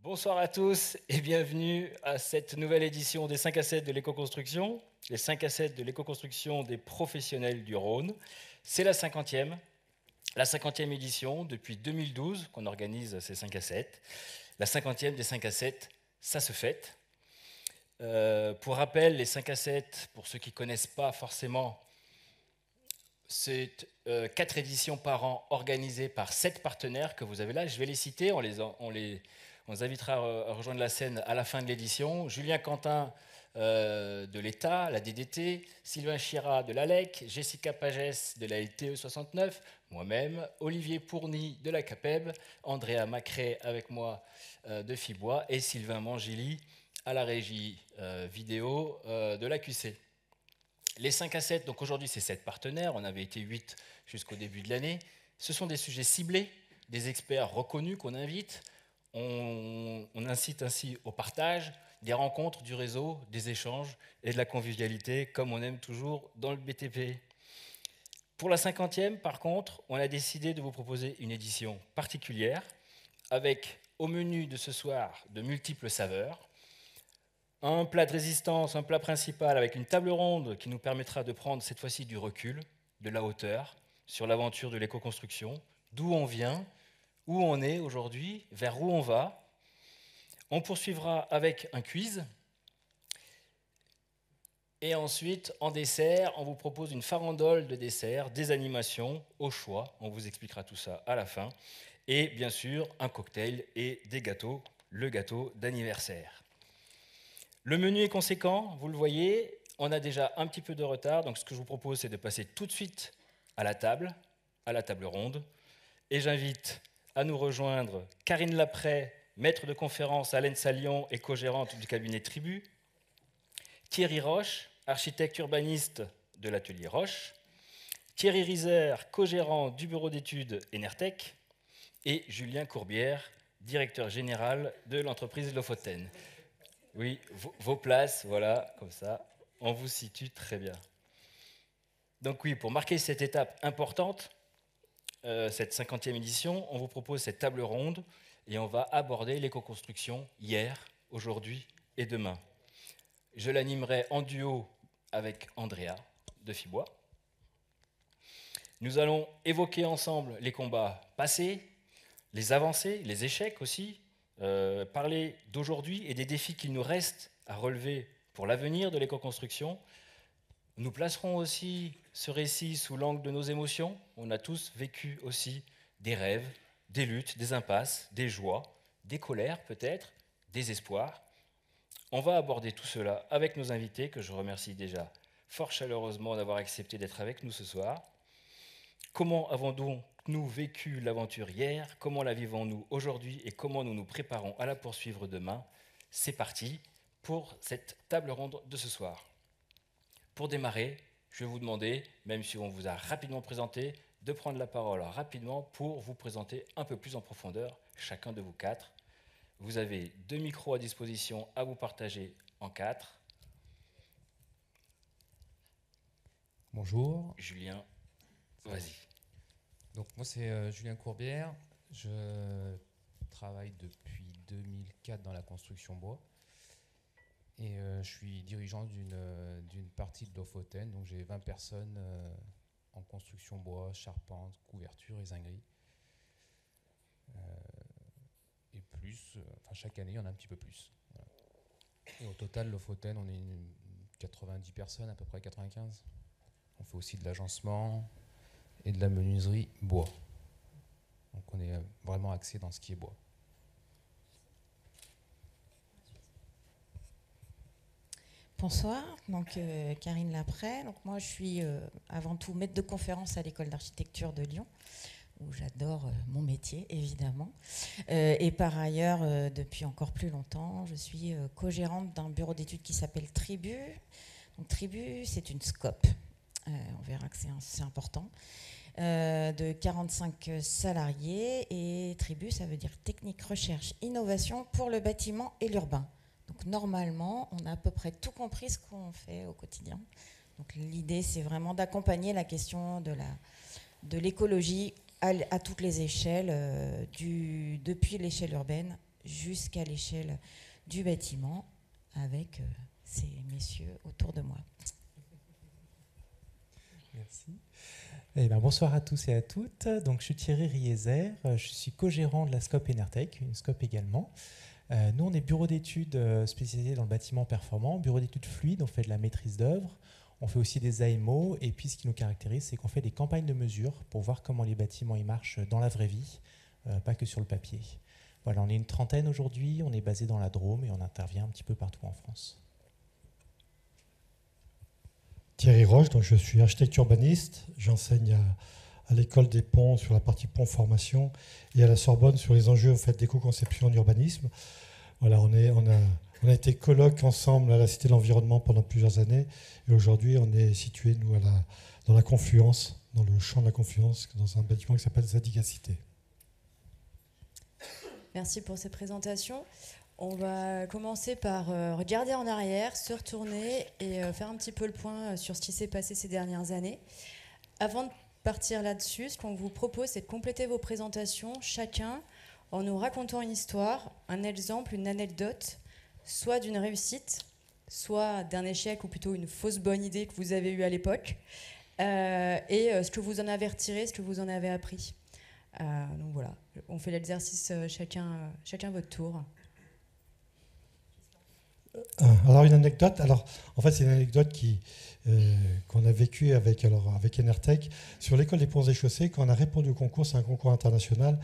Bonsoir à tous et bienvenue à cette nouvelle édition des 5 à 7 de l'éco-construction, les 5 à 7 de l'éco-construction des professionnels du Rhône. C'est la 50e édition depuis 2012 qu'on organise ces 5 à 7. La 50e des 5 à 7, ça se fête. Pour rappel, les 5 à 7, pour ceux qui ne connaissent pas forcément, c'est 4 éditions par an organisées par 7 partenaires que vous avez là. Je vais les citer, on les invitera à rejoindre la scène à la fin de l'édition. Julien Quentin de l'État, la DDT, Sylvain Chirat de l'ALEC, Jessica Pagès de la LTE 69, moi-même, Olivier Pourny de la CAPEB, Andrea Macré avec moi de Fibois et Sylvain Mangili à la régie vidéo de la QC. Les 5 à 7, donc aujourd'hui c'est 7 partenaires, on avait été 8 jusqu'au début de l'année. Ce sont des sujets ciblés, des experts reconnus qu'on invite. On incite ainsi au partage, des rencontres, du réseau, des échanges et de la convivialité, comme on aime toujours dans le BTP. Pour la 50e, par contre, on a décidé de vous proposer une édition particulière, avec au menu de ce soir de multiples saveurs. Un plat de résistance, un plat principal avec une table ronde qui nous permettra de prendre cette fois-ci du recul, de la hauteur, sur l'aventure de l'éco-construction, d'où on vient, où on est aujourd'hui, vers où on va. On poursuivra avec un quiz. Et ensuite, en dessert, on vous propose une farandole de dessert, des animations au choix. On vous expliquera tout ça à la fin. Et bien sûr, un cocktail et des gâteaux, le gâteau d'anniversaire. Le menu est conséquent, vous le voyez, on a déjà un petit peu de retard, donc ce que je vous propose, c'est de passer tout de suite à la table ronde, et j'invite à nous rejoindre Karine Laprey, maître de conférence à l'ENSA Lyon et co-gérante du cabinet Tribu, Thierry Roche, architecte urbaniste de l'atelier Roche, Thierry Riser, co-gérant du bureau d'études Enertech, et Julien Courbière, directeur général de l'entreprise Lofoten. Oui, vos places, voilà, comme ça, on vous situe très bien. Donc oui, pour marquer cette étape importante, cette 50e édition, on vous propose cette table ronde et on va aborder l'éco-construction hier, aujourd'hui et demain. Je l'animerai en duo avec Andrea de Fibois. Nous allons évoquer ensemble les combats passés, les avancées, les échecs aussi, parler d'aujourd'hui et des défis qu'il nous reste à relever pour l'avenir de l'éco-construction. Nous placerons aussi ce récit sous l'angle de nos émotions. On a tous vécu aussi des rêves, des luttes, des impasses, des joies, des colères peut-être, des espoirs. On va aborder tout cela avec nos invités, que je remercie déjà fort chaleureusement d'avoir accepté d'être avec nous ce soir. Comment avons donc nous vécu l'aventure hier? Comment la vivons-nous aujourd'hui? Et comment nous nous préparons à la poursuivre demain? C'est parti pour cette table ronde de ce soir. Pour démarrer, je vais vous demander, même si on vous a rapidement présenté, de prendre la parole rapidement pour vous présenter un peu plus en profondeur chacun de vous quatre. Vous avez 2 micros à disposition à vous partager en 4. Bonjour. Julien, vas-y. Donc moi c'est Julien Courbière. Je travaille depuis 2004 dans la construction bois. Et je suis dirigeant d'une partie de Lofoten. Donc j'ai 20 personnes en construction bois, charpente, couverture et zinguerie. Et plus, chaque année, il y en a un petit peu plus. Voilà. Et au total, Lofoten, on est 90 personnes, à peu près 95. On fait aussi de l'agencement et de la menuiserie bois. Donc on est vraiment axé dans ce qui est bois. Bonsoir, donc Karine Laprey. Donc moi je suis avant tout maître de conférence à l'école d'architecture de Lyon, où j'adore mon métier évidemment. Et par ailleurs, depuis encore plus longtemps, je suis co-gérante d'un bureau d'études qui s'appelle Tribu. Donc Tribu, c'est une SCOP. On verra que c'est important. De 45 salariés, et Tribu, ça veut dire technique, recherche, innovation pour le bâtiment et l'urbain. Donc normalement, on a à peu près tout compris ce qu'on fait au quotidien. Donc l'idée, c'est vraiment d'accompagner la question de l'écologie à toutes les échelles, depuis l'échelle urbaine jusqu'à l'échelle du bâtiment avec ces messieurs autour de moi. Merci. Eh ben, bonsoir à tous et à toutes. Donc, je suis Thierry Rieser, je suis co-gérant de la SCOP Enertech, une SCOP également. Nous, on est bureau d'études spécialisé dans le bâtiment performant, bureau d'études fluides, on fait de la maîtrise d'œuvre, on fait aussi des AMO, et puis ce qui nous caractérise, c'est qu'on fait des campagnes de mesure pour voir comment les bâtiments ils marchent dans la vraie vie, pas que sur le papier. Voilà, on est une trentaine aujourd'hui, on est basé dans la Drôme et on intervient un petit peu partout en France. Thierry Roche, donc je suis architecte urbaniste, j'enseigne à l'école des ponts sur la partie pont formation et à la Sorbonne sur les enjeux en fait, d'éco-conception en urbanisme. Voilà, on a été coloc ensemble à la Cité de l'Environnement pendant plusieurs années et aujourd'hui on est situé nous dans la Confluence, dans le champ de la Confluence, dans un bâtiment qui s'appelle Zadig Cité. Merci pour ces présentations. On va commencer par regarder en arrière, se retourner et faire un petit peu le point sur ce qui s'est passé ces dernières années. Avant de partir là-dessus, ce qu'on vous propose, c'est de compléter vos présentations, chacun, en nous racontant une histoire, un exemple, une anecdote, soit d'une réussite, soit d'un échec ou plutôt une fausse bonne idée que vous avez eue à l'époque, et ce que vous en avez retiré, ce que vous en avez appris. Donc voilà, on fait l'exercice chacun votre tour. Alors une anecdote, en fait c'est une anecdote qu'on a vécue avec Enertech sur l'école des ponts et chaussées quand on a répondu au concours, c'est un concours international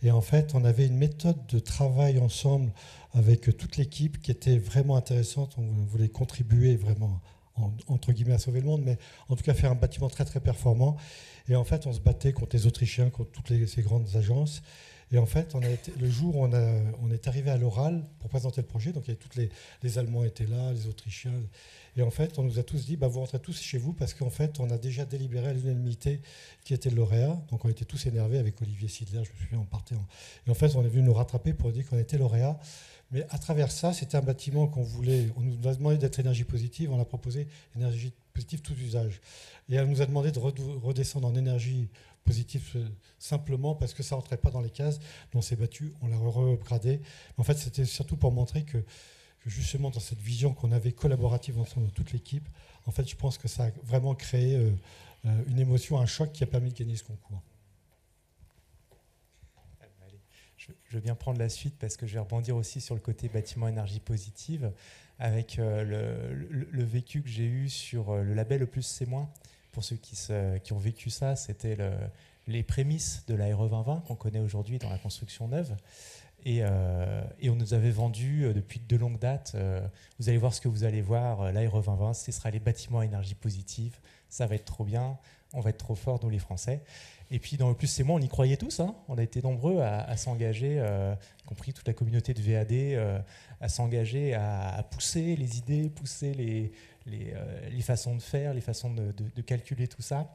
et en fait on avait une méthode de travail ensemble avec toute l'équipe qui était vraiment intéressante, on voulait contribuer vraiment entre guillemets à sauver le monde, mais en tout cas faire un bâtiment très très performant et en fait on se battait contre les Autrichiens, contre toutes ces grandes agences. Et en fait, le jour où on est arrivé à l'oral pour présenter le projet, donc il y avait les Allemands étaient là, les Autrichiens, et en fait, on nous a tous dit, vous rentrez tous chez vous, parce qu'en fait, on a déjà délibéré à l'unanimité qui était le lauréat, donc on était tous énervés avec Olivier Sidler, je me souviens, on partait. Et en fait, on est venu nous rattraper pour dire qu'on était lauréat. Mais à travers ça, c'était un bâtiment on nous a demandé d'être énergie positive, on a proposé énergie positive tous usages. Et elle nous a demandé de redescendre en énergie positive simplement parce que ça ne rentrait pas dans les cases. On s'est battu, on l'a regradé. En fait, c'était surtout pour montrer que justement dans cette vision qu'on avait collaborative ensemble de toute l'équipe, en fait, je pense que ça a vraiment créé une émotion, un choc qui a permis de gagner ce concours. Je veux bien prendre la suite parce que je vais rebondir aussi sur le côté bâtiment énergie positive avec le vécu que j'ai eu sur le label E+, C-. Pour ceux qui ont vécu ça, c'était les prémices de la RE 2020 qu'on connaît aujourd'hui dans la construction neuve. Et on nous avait vendu depuis de longue date, vous allez voir ce que vous allez voir, la RE 2020, ce sera les bâtiments à énergie positive, ça va être trop bien, on va être trop fort, nous les Français. Et puis dans le plus c'est moi, on y croyait tous, hein. On a été nombreux à s'engager, y compris toute la communauté de VAD, à s'engager, à pousser les idées, pousser les façons de faire, les façons de calculer tout ça.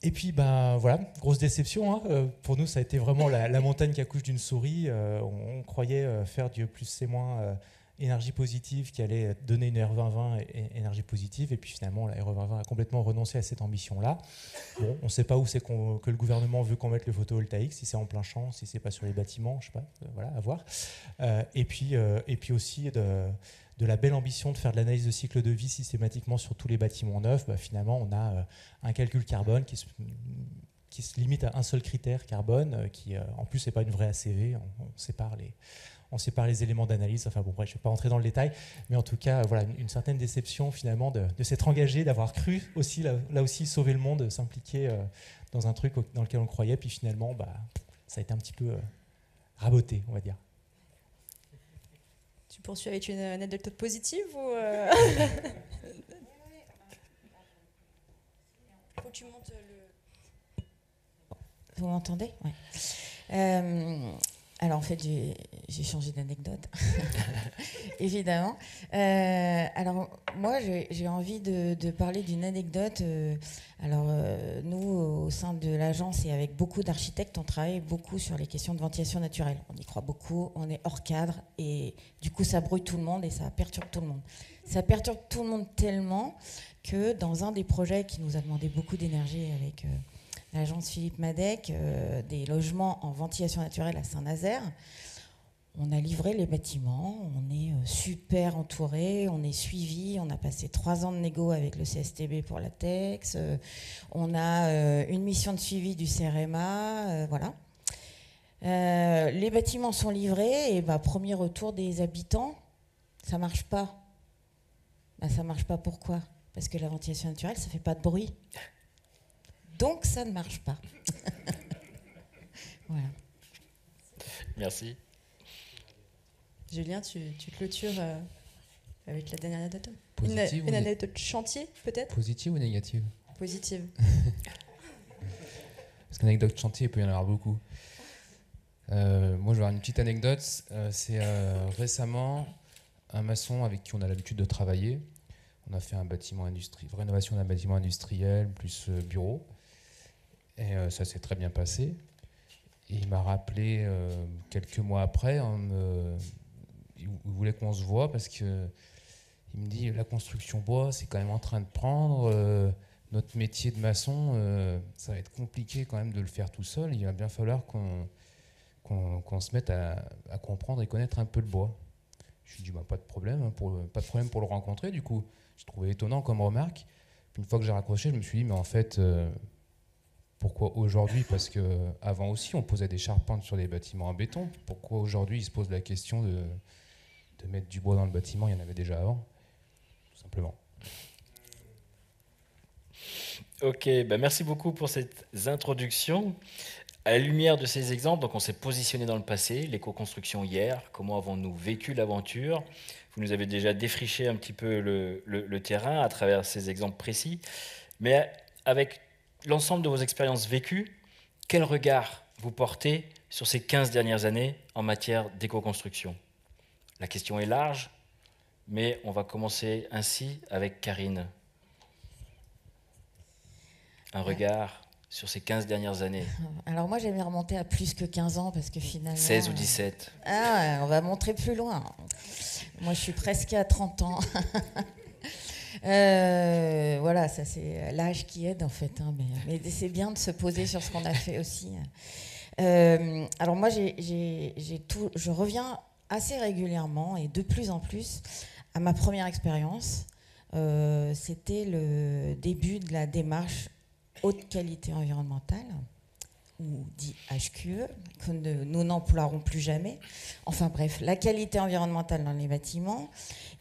Et puis voilà, grosse déception, hein. Pour nous ça a été vraiment la montagne qui accouche d'une souris. On croyait faire du plus C- énergie positive qui allait donner une RE 2020 énergie positive, et puis finalement la RE 2020 a complètement renoncé à cette ambition-là. Bon, on ne sait pas où c'est que le gouvernement veut qu'on mette le photovoltaïque, si c'est en plein champ, si c'est pas sur les bâtiments, je sais pas, voilà, à voir. Et puis aussi de la belle ambition de faire de l'analyse de cycle de vie systématiquement sur tous les bâtiments neufs. Finalement on a un calcul carbone qui se limite à un seul critère carbone, qui en plus c'est pas une vraie ACV, on sépare les éléments d'analyse, enfin bon, bref, je ne vais pas rentrer dans le détail, mais en tout cas, voilà, une certaine déception finalement de s'être engagé, d'avoir cru aussi, là aussi, sauver le monde, s'impliquer dans un truc dans lequel on croyait, puis finalement, ça a été un petit peu raboté, on va dire. Tu poursuis avec une anecdote positive ou Faut que tu montes le... Vous m'entendez ? Oui. Alors en fait, j'ai changé d'anecdote, évidemment. Alors moi, j'ai envie de parler d'une anecdote. Nous, au sein de l'agence et avec beaucoup d'architectes, on travaille beaucoup sur les questions de ventilation naturelle. On y croit beaucoup, on est hors cadre et du coup, ça brouille tout le monde et ça perturbe tout le monde. Ça perturbe tout le monde tellement que dans un des projets qui nous a demandé beaucoup d'énergie avec l'agence Philippe Madec, des logements en ventilation naturelle à Saint-Nazaire. On a livré les bâtiments, on est super entouré, on est suivi, on a passé 3 ans de négo avec le CSTB pour la TEX, on a une mission de suivi du CRMA, voilà. Les bâtiments sont livrés et premier retour des habitants, ça marche pas. Ça marche pas pourquoi ? Parce que la ventilation naturelle, ça fait pas de bruit. Donc ça ne marche pas. Voilà. Merci. Julien, tu clôtures avec la dernière anecdote. Positive Une anecdote chantier, peut-être ? Positive ou négative? Positive. Parce qu'anecdote chantier, il peut y en avoir beaucoup. Moi, je vais avoir une petite anecdote. C'est récemment un maçon avec qui on a l'habitude de travailler. On a fait un bâtiment rénovation d'un bâtiment industriel plus bureau. Et ça s'est très bien passé. Et il m'a rappelé quelques mois après, il voulait qu'on se voit parce que il me dit la construction bois, c'est quand même en train de prendre. Notre métier de maçon, ça va être compliqué quand même de le faire tout seul. Il va bien falloir qu'on se mette à comprendre et connaître un peu le bois. Je lui ai dit pas de problème, pas de problème pour le rencontrer. Du coup, je trouvais étonnant comme remarque. Puis une fois que j'ai raccroché, je me suis dit mais en fait, pourquoi aujourd'hui? Parce qu'avant aussi, on posait des charpentes sur des bâtiments en béton. Pourquoi aujourd'hui, il se pose la question de mettre du bois dans le bâtiment? Il y en avait déjà avant, tout simplement. Ok, merci beaucoup pour cette introduction. À la lumière de ces exemples, donc on s'est positionné dans le passé, l'éco-construction hier, comment avons-nous vécu l'aventure? Vous nous avez déjà défriché un petit peu le terrain à travers ces exemples précis, mais avec l'ensemble de vos expériences vécues, quel regard vous portez sur ces 15 dernières années en matière d'éco-construction? La question est large, mais on va commencer ainsi avec Karine. Un regard sur ces 15 dernières années. Alors moi, j'aimais remonter à plus que 15 ans parce que finalement... 16 ou 17. Ah, on va montrer plus loin. Moi, je suis presque à 30 ans. Voilà, ça c'est l'âge qui aide en fait. Mais c'est bien de se poser sur ce qu'on a fait aussi. Alors moi, je reviens assez régulièrement et de plus en plus à ma première expérience. C'était le début de la démarche haute qualité environnementale, ou dit HQE, que nous n'emploierons plus jamais. Enfin bref, la qualité environnementale dans les bâtiments.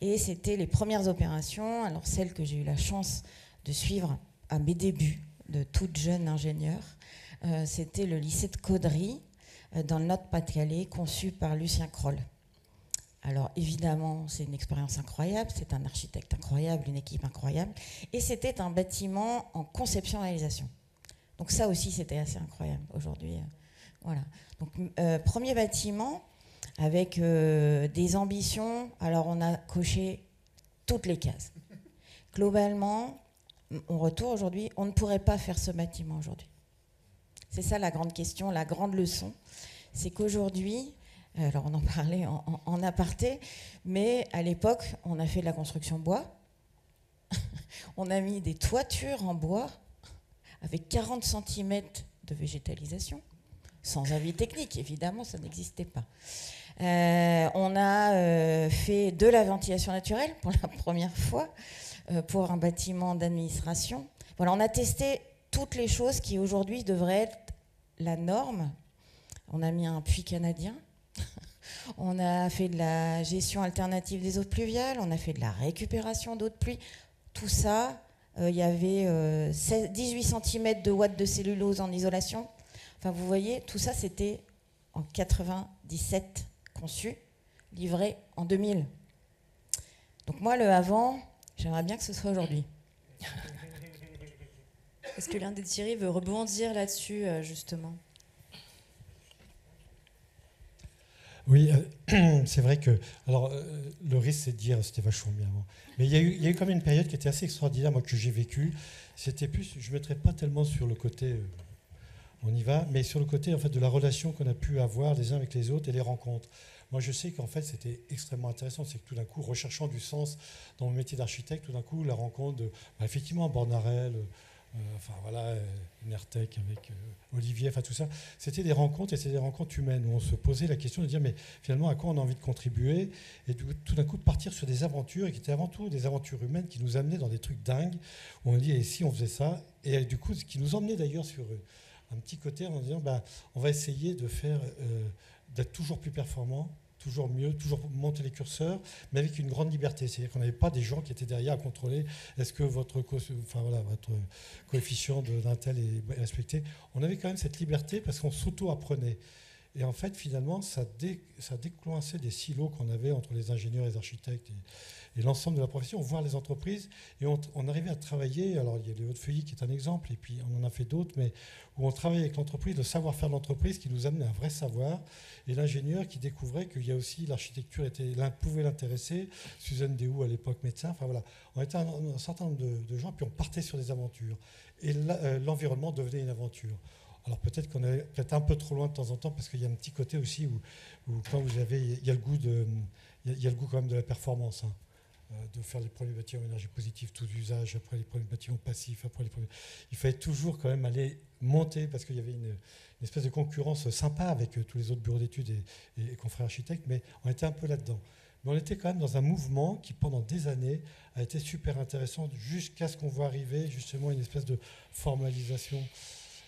Et c'était les premières opérations, alors celles que j'ai eu la chance de suivre à mes débuts de toute jeune ingénieure. C'était le lycée de Caudry, dans le Nord-Pas-de-Calais, conçu par Lucien Kroll. Alors évidemment, c'est une expérience incroyable, c'est un architecte incroyable, une équipe incroyable, et c'était un bâtiment en conception-réalisation. Donc ça aussi, c'était assez incroyable aujourd'hui. Voilà. Donc premier bâtiment avec des ambitions. Alors on a coché toutes les cases. Globalement, on retourne aujourd'hui, on ne pourrait pas faire ce bâtiment aujourd'hui. C'est ça la grande question, la grande leçon, c'est qu'aujourd'hui, alors on en parlait en aparté, mais à l'époque, on a fait de la construction bois. On a mis des toitures en bois avec 40 cm de végétalisation, sans avis technique, évidemment, ça n'existait pas. On a fait de la ventilation naturelle pour la première fois pour un bâtiment d'administration. Voilà, on a testé toutes les choses qui aujourd'hui devraient être la norme. On a mis un puits canadien. On a fait de la gestion alternative des eaux pluviales, on a fait de la récupération d'eau de pluie. Tout ça, il y avait 18 cm de watts de cellulose en isolation. Enfin, vous voyez, tout ça, c'était en 97 conçu, livré en 2000. Donc moi, le avant, j'aimerais bien que ce soit aujourd'hui. Est-ce que l'un des Thierry veut rebondir là-dessus, justement ? Oui, c'est vrai que alors, le risque, c'est de dire c'était vachement bien avant. Mais il y a eu quand même une période qui était assez extraordinaire, moi, que j'ai vécue. C'était plus, je ne mettrais pas tellement sur le côté on y va, mais sur le côté en fait, de la relation qu'on a pu avoir les uns avec les autres et les rencontres. Moi, je sais qu'en fait, c'était extrêmement intéressant. C'est que tout d'un coup, recherchant du sens dans mon métier d'architecte, tout d'un coup, la rencontre de, effectivement, à Bornarel, enfin voilà, Inertech avec Olivier, enfin tout ça. C'était des rencontres et c'était des rencontres humaines où on se posait la question de dire mais finalement à quoi on a envie de contribuer et tout d'un coup de partir sur des aventures et qui étaient avant tout des aventures humaines qui nous amenaient dans des trucs dingues où on dit et si on faisait ça et du coup ce qui nous emmenait d'ailleurs sur un petit côté en disant bah, on va essayer de faire d'être toujours plus performant, toujours mieux, toujours monter les curseurs, mais avec une grande liberté. C'est-à-dire qu'on n'avait pas des gens qui étaient derrière à contrôler est-ce que votre coefficient d'un tel est respecté. On avait quand même cette liberté parce qu'on s'auto-apprenait. Et en fait, finalement, ça déclenchait des silos qu'on avait entre les ingénieurs et les architectes et l'ensemble de la profession, voire les entreprises. Et on arrivait à travailler. Alors, il y a les Hautes-Feuilly qui est un exemple, et puis on en a fait d'autres, mais où on travaillait avec l'entreprise, le savoir-faire de l'entreprise qui nous amenait un vrai savoir, et l'ingénieur qui découvrait qu'il y a aussi l'architecture pouvait l'intéresser. Suzanne Déhoux, à l'époque médecin. Enfin voilà, on était un certain nombre de gens, puis on partait sur des aventures. Et l'environnement devenait une aventure. Alors peut-être qu'on est peut-être un peu trop loin de temps en temps parce qu'il y a un petit côté aussi où quand vous avez, il y a le goût quand même de la performance, hein, de faire les premiers bâtiments énergie positive, tous usages, après les premiers bâtiments passifs, il fallait toujours quand même aller monter parce qu'il y avait une espèce de concurrence sympa avec tous les autres bureaux d'études et confrères architectes, mais on était un peu là-dedans. Mais on était quand même dans un mouvement qui, pendant des années, a été super intéressant jusqu'à ce qu'on voit arriver justement une espèce de formalisation.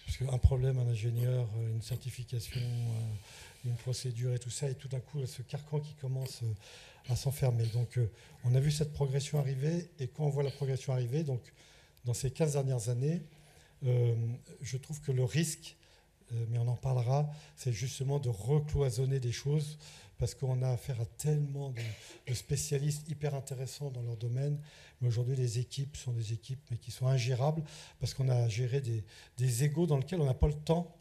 Parce qu'un problème, un ingénieur, une certification, une procédure et tout ça, et tout d'un coup, ce carcan qui commence à s'enfermer. Donc, on a vu cette progression arriver, et quand on voit la progression arriver, donc, dans ces 15 dernières années, je trouve que le risque, mais on en parlera, c'est justement de recloisonner des choses, parce qu'on a affaire à tellement de spécialistes hyper intéressants dans leur domaine. Mais aujourd'hui, les équipes sont des équipes mais qui sont ingérables parce qu'on a géré des égos dans lesquels on n'a pas le temps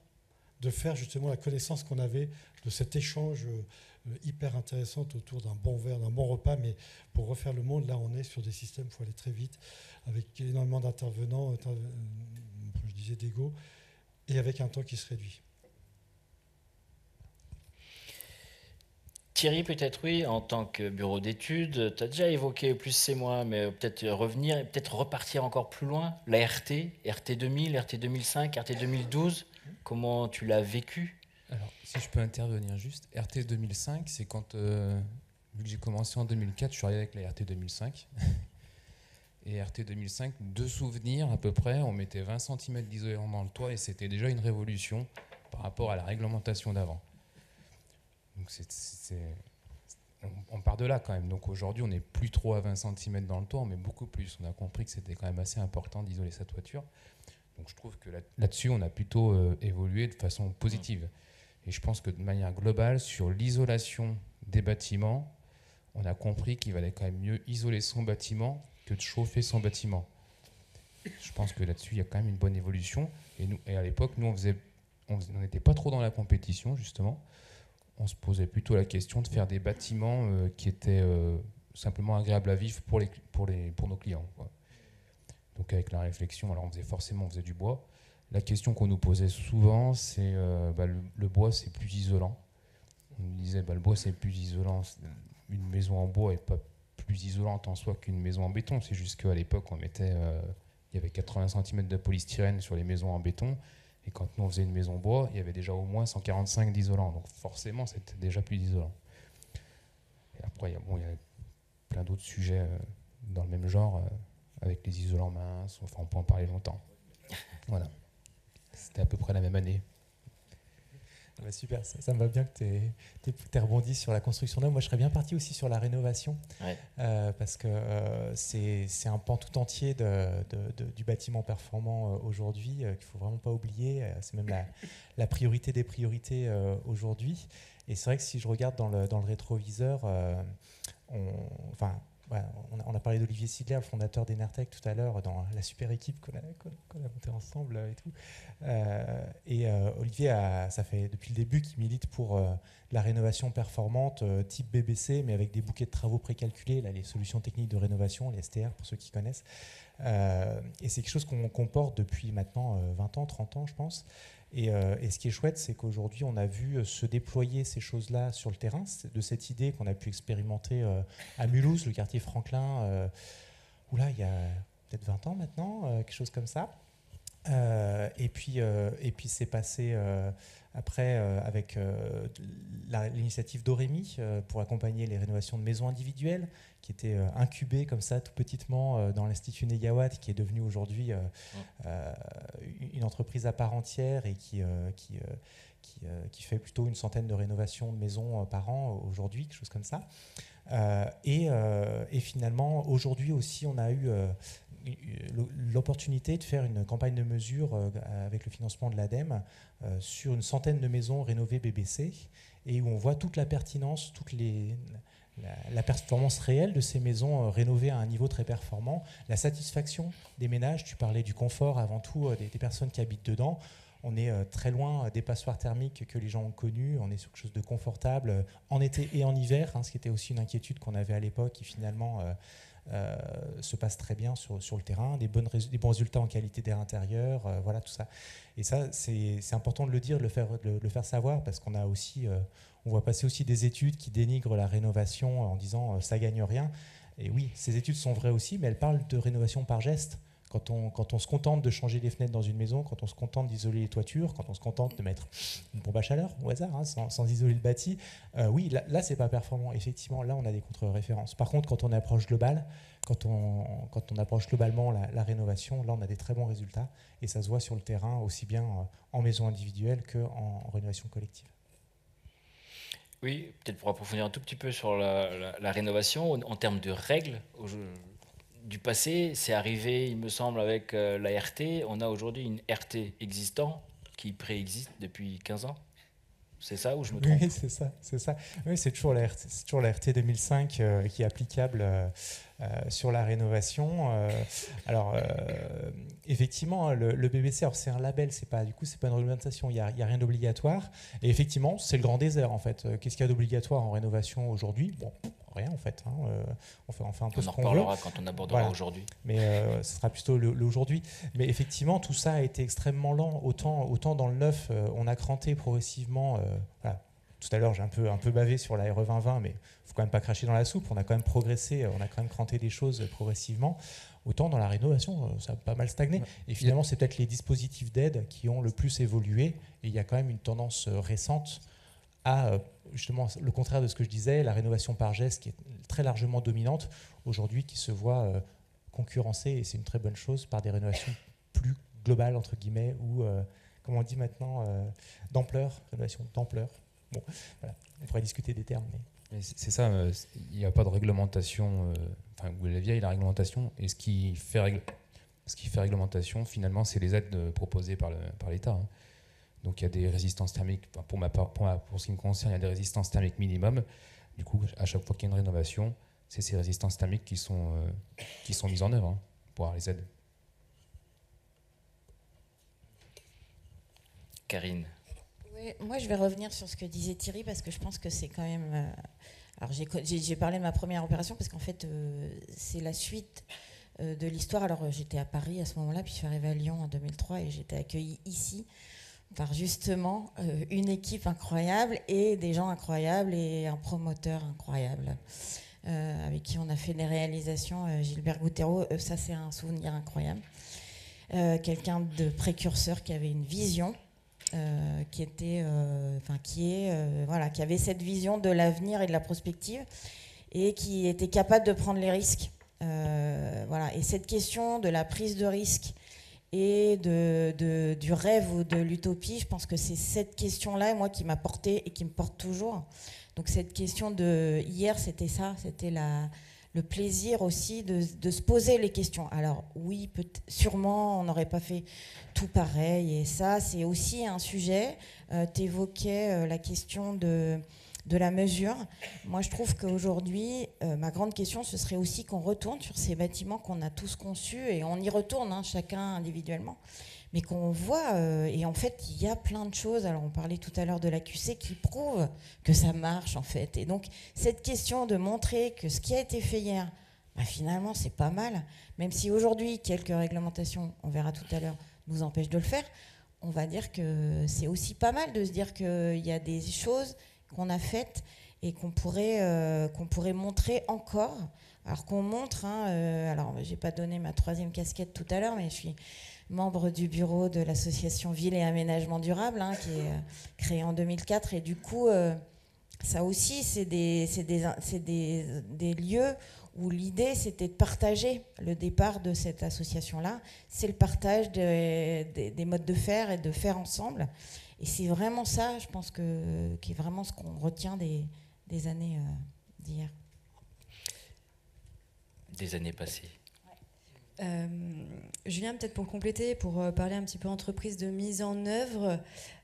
de faire justement la connaissance qu'on avait de cet échange hyper intéressant autour d'un bon verre, d'un bon repas. Mais pour refaire le monde, là, on est sur des systèmes, il faut aller très vite, avec énormément d'intervenants, je disais d'égos, et avec un temps qui se réduit. Thierry, peut-être oui, en tant que bureau d'études, tu as déjà évoqué plus c'est moi, mais peut-être revenir, peut-être repartir encore plus loin. La RT 2000, RT 2005, RT 2012, comment tu l'as vécu? Alors, si je peux intervenir juste, RT 2005, c'est quand, vu que j'ai commencé en 2004, je suis arrivé avec la RT 2005. Et RT 2005, de souvenirs à peu près, on mettait 20 cm d'isolation dans le toit et c'était déjà une révolution par rapport à la réglementation d'avant. Donc on part de là quand même. Donc aujourd'hui, on n'est plus trop à 20 cm dans le toit, mais beaucoup plus. On a compris que c'était quand même assez important d'isoler sa toiture. Donc je trouve que là-dessus, on a plutôt évolué de façon positive. Et je pense que de manière globale, sur l'isolation des bâtiments, on a compris qu'il valait quand même mieux isoler son bâtiment que de chauffer son bâtiment. Je pense que là-dessus, il y a quand même une bonne évolution. Et à l'époque, nous, on n'était pas trop dans la compétition, justement. On se posait plutôt la question de faire des bâtiments qui étaient simplement agréables à vivre pour nos clients, quoi. Donc avec la réflexion, alors on faisait du bois. La question qu'on nous posait souvent, c'est le bois, c'est plus isolant. On nous disait, le bois, c'est plus isolant. Une maison en bois n'est pas plus isolante en soi qu'une maison en béton. C'est juste qu'à l'époque, il y avait 80 cm de polystyrène sur les maisons en béton. Et quand nous on faisait une maison bois, il y avait déjà au moins 145 d'isolant. Donc forcément, c'était déjà plus isolant. Et après, il y a plein d'autres sujets dans le même genre, avec les isolants minces. Enfin, on peut en parler longtemps. Voilà. C'était à peu près la même année. Bah super, ça me va bien que tu aies rebondi sur la construction neuve. Moi, je serais bien parti aussi sur la rénovation, Ouais. parce que c'est un pan tout entier du bâtiment performant aujourd'hui qu'il ne faut vraiment pas oublier. C'est même la priorité des priorités aujourd'hui. Et c'est vrai que si je regarde dans le rétroviseur, on a parlé d'Olivier Sidler, le fondateur d'Enertech tout à l'heure, dans la super équipe qu'on a montée ensemble et tout. Olivier, ça fait depuis le début qu'il milite pour la rénovation performante type BBC, mais avec des bouquets de travaux précalculés, là, les solutions techniques de rénovation, les STR pour ceux qui connaissent. Et c'est quelque chose qu'on porte depuis maintenant 20 ans, 30 ans, je pense. Et ce qui est chouette, c'est qu'aujourd'hui, on a vu se déployer ces choses-là sur le terrain, de cette idée qu'on a pu expérimenter à Mulhouse, le quartier Franklin, où là, il y a peut-être 20 ans maintenant, quelque chose comme ça. Et puis c'est passé après avec l'initiative Dorémy pour accompagner les rénovations de maisons individuelles, qui était incubée comme ça tout petitement dans l'Institut Négawatt, qui est devenu aujourd'hui une entreprise à part entière et qui fait plutôt une centaine de rénovations de maisons par an aujourd'hui, quelque chose comme ça. Et finalement, aujourd'hui aussi, on a eu l'opportunité de faire une campagne de mesure avec le financement de l'ADEME sur une centaine de maisons rénovées BBC, et où on voit toute la pertinence, la performance réelle de ces maisons rénovées à un niveau très performant, la satisfaction des ménages. Tu parlais du confort avant tout des personnes qui habitent dedans. On est très loin des passoires thermiques que les gens ont connues. On est sur quelque chose de confortable en été et en hiver, ce qui était aussi une inquiétude qu'on avait à l'époque, qui finalement se passe très bien sur le terrain, des bons résultats en qualité d'air intérieur, voilà tout ça. Et ça, c'est important de le dire, de le faire savoir, parce qu'on a aussi, on voit passer aussi des études qui dénigrent la rénovation en disant ça gagne rien. Et oui, ces études sont vraies aussi, mais elles parlent de rénovation par geste. Quand on se contente de changer les fenêtres dans une maison, quand on se contente d'isoler les toitures, quand on se contente de mettre une pompe à chaleur au hasard, sans isoler le bâti, oui, là c'est pas performant. Effectivement, là on a des contre-références. Par contre, quand on approche global, quand on approche globalement la rénovation, là on a des très bons résultats, et ça se voit sur le terrain aussi bien en maison individuelle qu'en rénovation collective. Oui, peut-être pour approfondir un tout petit peu sur la rénovation, en termes de règles du passé, c'est arrivé, il me semble, avec la RT. On a aujourd'hui une RT existante qui préexiste depuis 15 ans. C'est ça ou je me trompe? Oui, c'est ça. Oui, c'est toujours la RT 2005 qui est applicable sur la rénovation. Alors, effectivement, le BBC, alors c'est un label, c'est pas une réglementation, il y a rien d'obligatoire. Et effectivement, c'est le grand désert en fait. Qu'est-ce qu'il y a d'obligatoire en rénovation aujourd'hui? Bon, rien en fait. On fait un peu ce qu'on veut. On en reparlera quand on abordera aujourd'hui. Mais ce sera plutôt l'aujourd'hui. Mais effectivement, tout ça a été extrêmement lent. Autant dans le neuf, on a cranté progressivement. Voilà. Tout à l'heure, j'ai un peu bavé sur la RE 2020, mais il ne faut quand même pas cracher dans la soupe. On a quand même progressé, on a quand même cranté des choses progressivement. Autant dans la rénovation, ça a pas mal stagné. Et finalement, c'est peut-être les dispositifs d'aide qui ont le plus évolué. Et il y a quand même une tendance récente à justement le contraire de ce que je disais, la rénovation par geste qui est très largement dominante aujourd'hui, qui se voit concurrencée, et c'est une très bonne chose, par des rénovations plus globales, entre guillemets, ou, comme on dit maintenant, d'ampleur, rénovation d'ampleur. Bon, voilà, on pourrait discuter des termes. Mais c'est ça, il n'y a pas de réglementation, vous la vieille, la réglementation, et ce qui fait réglementation, finalement, c'est les aides proposées par l'État. Donc il y a des résistances thermiques, pour ce qui me concerne, il y a des résistances thermiques minimum. Du coup, à chaque fois qu'il y a une rénovation, c'est ces résistances thermiques qui sont mises en œuvre pour avoir les aides. Karine. Oui, moi, je vais revenir sur ce que disait Thierry, parce que je pense que c'est quand même... Alors j'ai parlé de ma première opération, parce qu'en fait, c'est la suite de l'histoire. Alors j'étais à Paris à ce moment-là, puis je suis arrivée à Lyon en 2003, et j'étais accueillie ici par justement une équipe incroyable et des gens incroyables et un promoteur incroyable avec qui on a fait des réalisations. Gilbert Gouttereau, ça c'est un souvenir incroyable. Quelqu'un de précurseur qui avait une vision, qui avait cette vision de l'avenir et de la prospective, et qui était capable de prendre les risques. Et cette question de la prise de risque et du rêve ou de l'utopie, je pense que c'est cette question-là, moi, qui m'a portée et qui me porte toujours. Donc cette question de hier, c'était ça, c'était le plaisir aussi de se poser les questions. Alors oui, sûrement, on n'aurait pas fait tout pareil, et ça, c'est aussi un sujet. Tu évoquais la question de la mesure. Moi, je trouve qu'aujourd'hui, ma grande question, ce serait aussi qu'on retourne sur ces bâtiments qu'on a tous conçus, et on y retourne, chacun individuellement, mais qu'on voit, et en fait, il y a plein de choses. Alors, on parlait tout à l'heure de l'AQC qui prouve que ça marche, en fait. Et donc, cette question de montrer que ce qui a été fait hier, finalement, c'est pas mal, même si aujourd'hui, quelques réglementations, on verra tout à l'heure, nous empêchent de le faire, on va dire que c'est aussi pas mal de se dire qu'il y a des choses qu'on a faites et qu'on pourrait montrer encore. Alors qu'on montre, alors j'ai pas donné ma troisième casquette tout à l'heure, mais je suis membre du bureau de l'association Ville et Aménagement Durable, hein, qui est créée en 2004. Et du coup, ça aussi, c'est des lieux où l'idée, c'était de partager. Le départ de cette association-là, c'est le partage des modes de faire et de faire ensemble. Et c'est vraiment ça, je pense, qui est vraiment ce qu'on retient des années d'hier. Des années passées. Julien, peut-être pour compléter, pour parler un petit peu entreprise de mise en œuvre,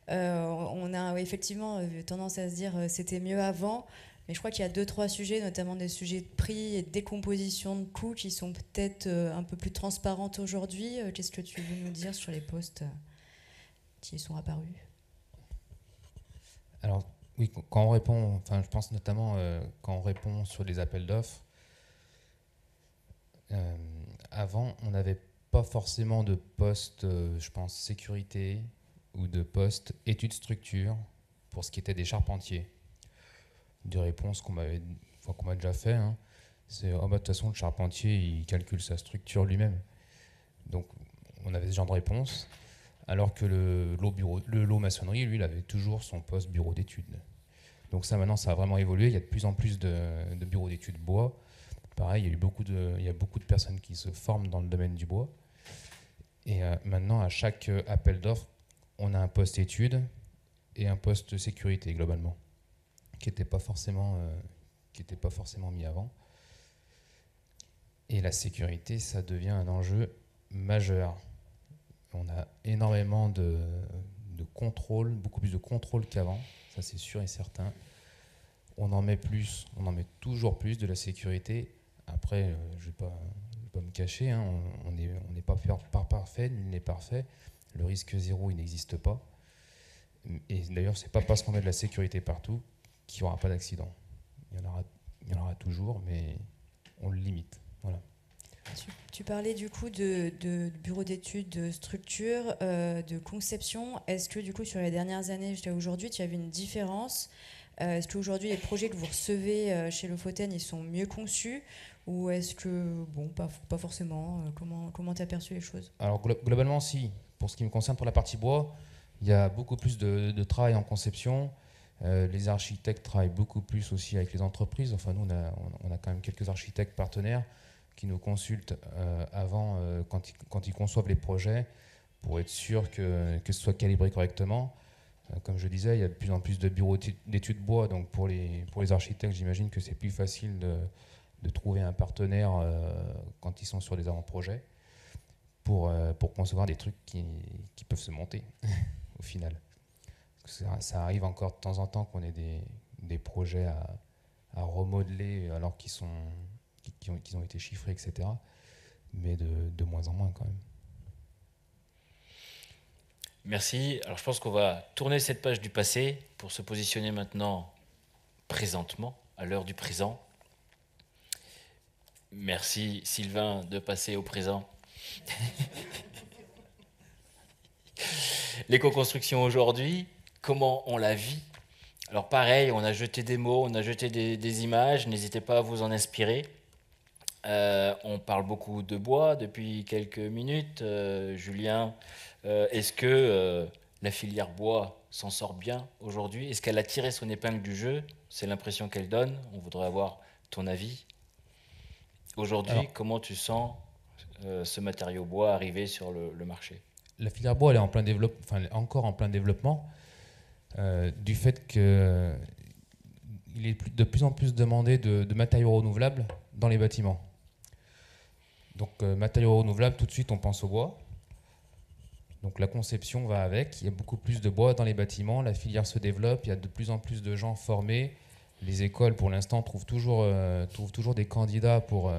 on a effectivement tendance à se dire c'était mieux avant, mais je crois qu'il y a 2-3 sujets, notamment des sujets de prix et de décomposition de coûts qui sont peut-être un peu plus transparentes aujourd'hui. Qu'est-ce que tu veux nous dire sur les postes qui sont apparus ? Alors oui, quand on répond, enfin je pense notamment quand on répond sur les appels d'offres, avant on n'avait pas forcément de poste, je pense, sécurité ou de poste études structure pour ce qui était des charpentiers. Des réponses qu'on m'a déjà fait, hein, c'est oh bah, de toute façon le charpentier il calcule sa structure lui-même. Donc on avait ce genre de réponse. Alors que le lot maçonnerie, lui, il avait toujours son poste bureau d'études. Donc ça, maintenant, ça a vraiment évolué. Il y a de plus en plus de bureaux d'études bois. Pareil, il y a beaucoup de personnes qui se forment dans le domaine du bois. Et maintenant, à chaque appel d'offres, on a un poste études et un poste sécurité, globalement, qui n'était pas forcément mis avant. Et la sécurité, ça devient un enjeu majeur. On a énormément de contrôle, beaucoup plus de contrôle qu'avant, ça c'est sûr et certain. On en met toujours plus de la sécurité. Après, je ne vais pas me cacher, hein, on n'est pas parfait, nul n'est parfait. Le risque zéro, il n'existe pas. Et d'ailleurs, ce n'est pas parce qu'on met de la sécurité partout qu'il n'y aura pas d'accident. Il y en aura toujours, mais on le limite. Voilà. Tu parlais du coup de bureau d'études, de structure, de conception. Est-ce que du coup sur les dernières années jusqu'à aujourd'hui, tu as vu une différence ? Est-ce qu'aujourd'hui les projets que vous recevez chez Lofoten, ils sont mieux conçus ? Ou est-ce que, bon, pas forcément, comment tu as perçu les choses ? Alors globalement, si. Pour ce qui me concerne, pour la partie bois, il y a beaucoup plus de travail en conception. Les architectes travaillent beaucoup plus aussi avec les entreprises. Enfin, nous, on a quand même quelques architectes partenaires qui nous consultent avant, quand ils conçoivent les projets, pour être sûr que ce soit calibré correctement. Comme je disais, il y a de plus en plus de bureaux d'études bois, donc pour les architectes, j'imagine que c'est plus facile de trouver un partenaire quand ils sont sur des avant-projets pour concevoir des trucs qui peuvent se monter au final. Ça arrive encore de temps en temps qu'on ait des projets à remodeler alors qu'ils ont été chiffrés, etc. Mais de moins en moins quand même. Merci. Alors je pense qu'on va tourner cette page du passé pour se positionner maintenant présentement, à l'heure du présent. Merci Sylvain de passer au présent. L'éco-construction aujourd'hui, comment on la vit ? Alors pareil, on a jeté des mots, on a jeté des images, n'hésitez pas à vous en inspirer. On parle beaucoup de bois depuis quelques minutes. Julien, est-ce que la filière bois s'en sort bien aujourd'hui ? Est-ce qu'elle a tiré son épingle du jeu ? C'est l'impression qu'elle donne. On voudrait avoir ton avis. Aujourd'hui, comment tu sens ce matériau bois arriver sur le marché ? La filière bois, elle est encore en plein développement, du fait qu'il est de plus en plus demandé de matériaux renouvelables dans les bâtiments. Donc matériaux renouvelables, tout de suite on pense au bois. Donc la conception va avec, il y a beaucoup plus de bois dans les bâtiments, la filière se développe, il y a de plus en plus de gens formés. Les écoles pour l'instant trouvent toujours des candidats pour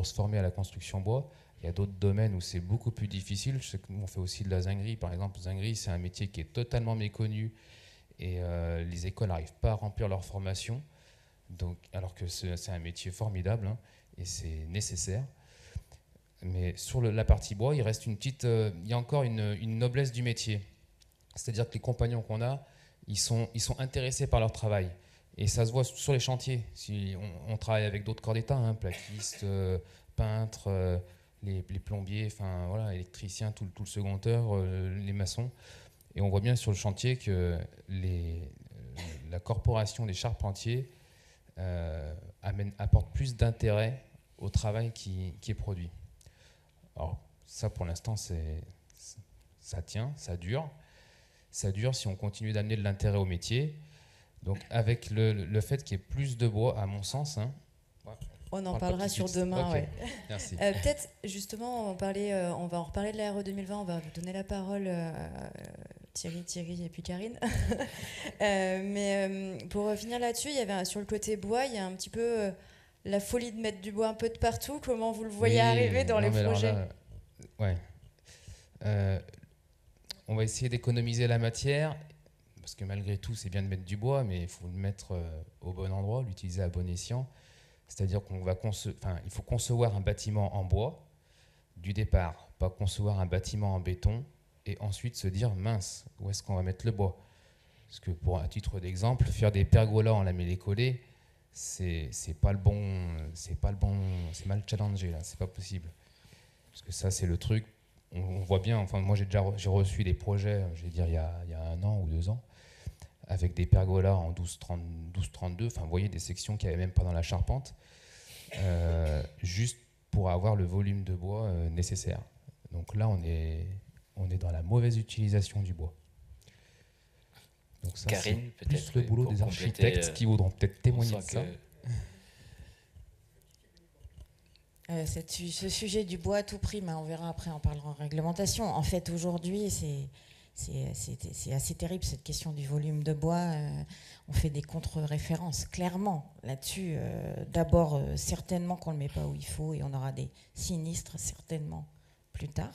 se former à la construction bois. Il y a d'autres domaines où c'est beaucoup plus difficile. Je sais que nous on fait aussi de la zinguerie, par exemple. Zinguerie, c'est un métier qui est totalement méconnu et les écoles n'arrivent pas à remplir leur formation. Donc, alors que c'est un métier formidable, hein, et c'est nécessaire. Mais sur la partie bois, il reste il y a encore une noblesse du métier. C'est-à-dire que les compagnons qu'on a, ils sont intéressés par leur travail. Et ça se voit sur les chantiers. Si on travaille avec d'autres corps d'État, hein, plaquistes, peintres, les plombiers, enfin voilà, électriciens, tout le second œuvre, les maçons. Et on voit bien sur le chantier que la corporation des charpentiers apporte plus d'intérêt au travail qui est produit. Alors ça, pour l'instant, ça tient, ça dure. Ça dure si on continue d'amener de l'intérêt au métier. Donc avec le fait qu'il y ait plus de bois, à mon sens... Hein, on en parlera sur demain. Okay. Ouais. Merci. Peut-être justement, on va en reparler de la RE 2020, on va vous donner la parole Thierry et puis Karine. Mais pour revenir là-dessus, il y avait sur le côté bois, il y a un petit peu la folie de mettre du bois un peu de partout. Comment vous le voyez arriver dans les projets? On va essayer d'économiser la matière, parce que malgré tout, c'est bien de mettre du bois, mais il faut le mettre au bon endroit, l'utiliser à bon escient. C'est-à-dire il faut concevoir un bâtiment en bois du départ, pas concevoir un bâtiment en béton et ensuite se dire mince, où est-ce qu'on va mettre le bois? Parce que à titre d'exemple, faire des pergolas en lamellé-collé, c'est mal challengé là, c'est pas possible. Parce que ça c'est le truc, on voit bien. Enfin moi j'ai reçu des projets, je vais dire il y a 1 an ou 2 ans, avec des pergolas en 12-32, enfin vous voyez des sections qu'il n'y avait même pas dans la charpente, juste pour avoir le volume de bois nécessaire. Donc là on est dans la mauvaise utilisation du bois. Donc ça, Karine, c'est plus le boulot des architectes qui voudront peut-être témoigner de ça. Ce sujet du bois à tout prix, on verra après, on parlera en réglementation. En fait, aujourd'hui, c'est assez terrible cette question du volume de bois. On fait des contre-références, clairement, là-dessus. D'abord, certainement qu'on ne le met pas où il faut et on aura des sinistres, certainement, plus tard.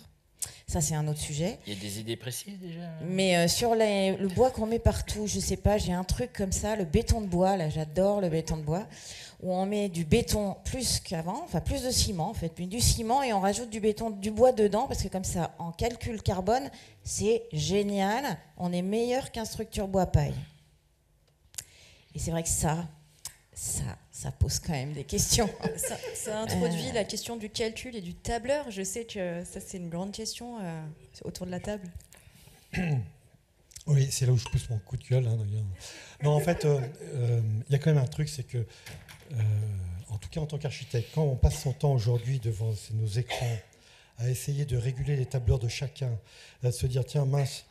Ça, c'est un autre sujet. Il y a des idées précises déjà? Mais sur le bois qu'on met partout, je sais pas, j'ai un truc comme ça, le béton de bois, là j'adore le béton de bois, où on met du béton plus qu'avant, enfin plus de ciment en fait, puis du ciment et on rajoute du bois dedans, parce que comme ça, en calcul carbone, c'est génial, on est meilleur qu'un structure bois paille. Et c'est vrai que ça pose quand même des questions. Ça introduit la question du calcul et du tableur. Je sais que ça, c'est une grande question autour de la table. Oui, c'est là où je pousse mon coup de gueule. Hein, non, en fait, il y a quand même un truc, c'est que, en tout cas en tant qu'architecte, quand on passe son temps aujourd'hui devant nos écrans à essayer de réguler les tableurs de chacun, à se dire, tiens, mince,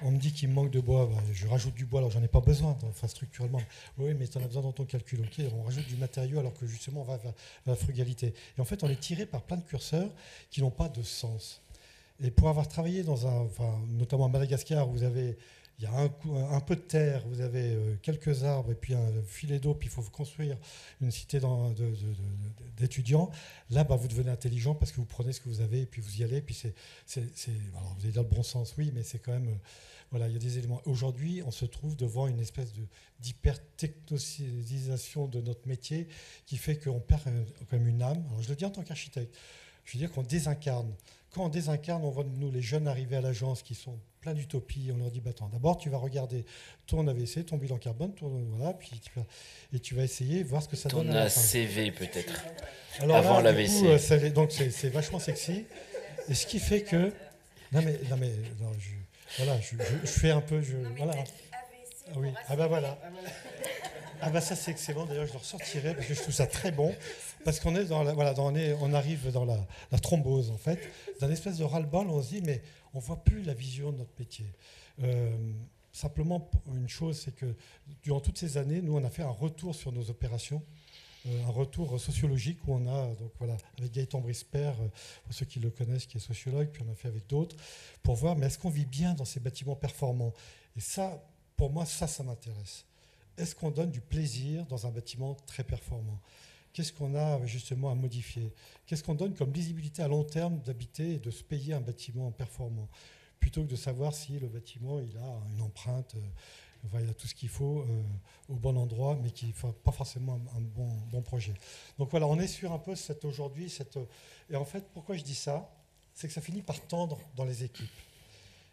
on me dit qu'il me manque de bois, je rajoute du bois alors j'en ai pas besoin, enfin structurellement. Oui, mais tu en as besoin dans ton calcul. Ok, on rajoute du matériau alors que justement on va vers la frugalité. Et en fait, on est tiré par plein de curseurs qui n'ont pas de sens. Et pour avoir travaillé notamment à Madagascar, il y a un peu de terre, vous avez quelques arbres et puis un filet d'eau, puis il faut construire une cité d'étudiants. Là, vous devenez intelligent parce que vous prenez ce que vous avez et puis vous y allez. Puis alors vous allez dire le bon sens, oui, mais c'est quand même... voilà, il y a des éléments. Aujourd'hui, on se trouve devant une espèce d'hyper-technocisation de notre métier qui fait qu'on perd quand même une âme. Alors je le dis en tant qu'architecte, je veux dire qu'on désincarne. Quand on désincarne, on voit nous, les jeunes, arriver à l'agence qui sont plein d'utopies. On leur dit, attends, d'abord, tu vas regarder ton AVC, ton bilan carbone, puis tu vas essayer, voir ce que ça donne. Ton ACV, peut-être. Alors avant là, l'AVC. Donc, c'est vachement sexy. Et ce qui fait que... Non, je fais un peu... voilà. Ah oui, voilà. Ça, c'est excellent. D'ailleurs, je le ressortirai parce que je trouve ça très bon. Parce qu'on est on arrive dans la thrombose, en fait, d'un espèce de ras-le-bol. On se dit, mais on ne voit plus la vision de notre métier. Simplement, une chose, c'est que durant toutes ces années, nous, on a fait un retour sur nos opérations, un retour sociologique où on a, avec Gaëtan Brisper, pour ceux qui le connaissent, qui est sociologue, puis on a fait avec d'autres, pour voir, mais est-ce qu'on vit bien dans ces bâtiments performants? Et ça, pour moi, ça m'intéresse. Est-ce qu'on donne du plaisir dans un bâtiment très performant? Qu'est-ce qu'on a justement à modifier? Qu'est-ce qu'on donne comme lisibilité à long terme d'habiter et de se payer un bâtiment performant? Plutôt que de savoir si le bâtiment il a une empreinte, il a tout ce qu'il faut au bon endroit, mais qui ne fait pas forcément un bon projet. Donc voilà, on est sur un peu aujourd'hui. Et en fait, pourquoi je dis ça? C'est que ça finit par tendre dans les équipes.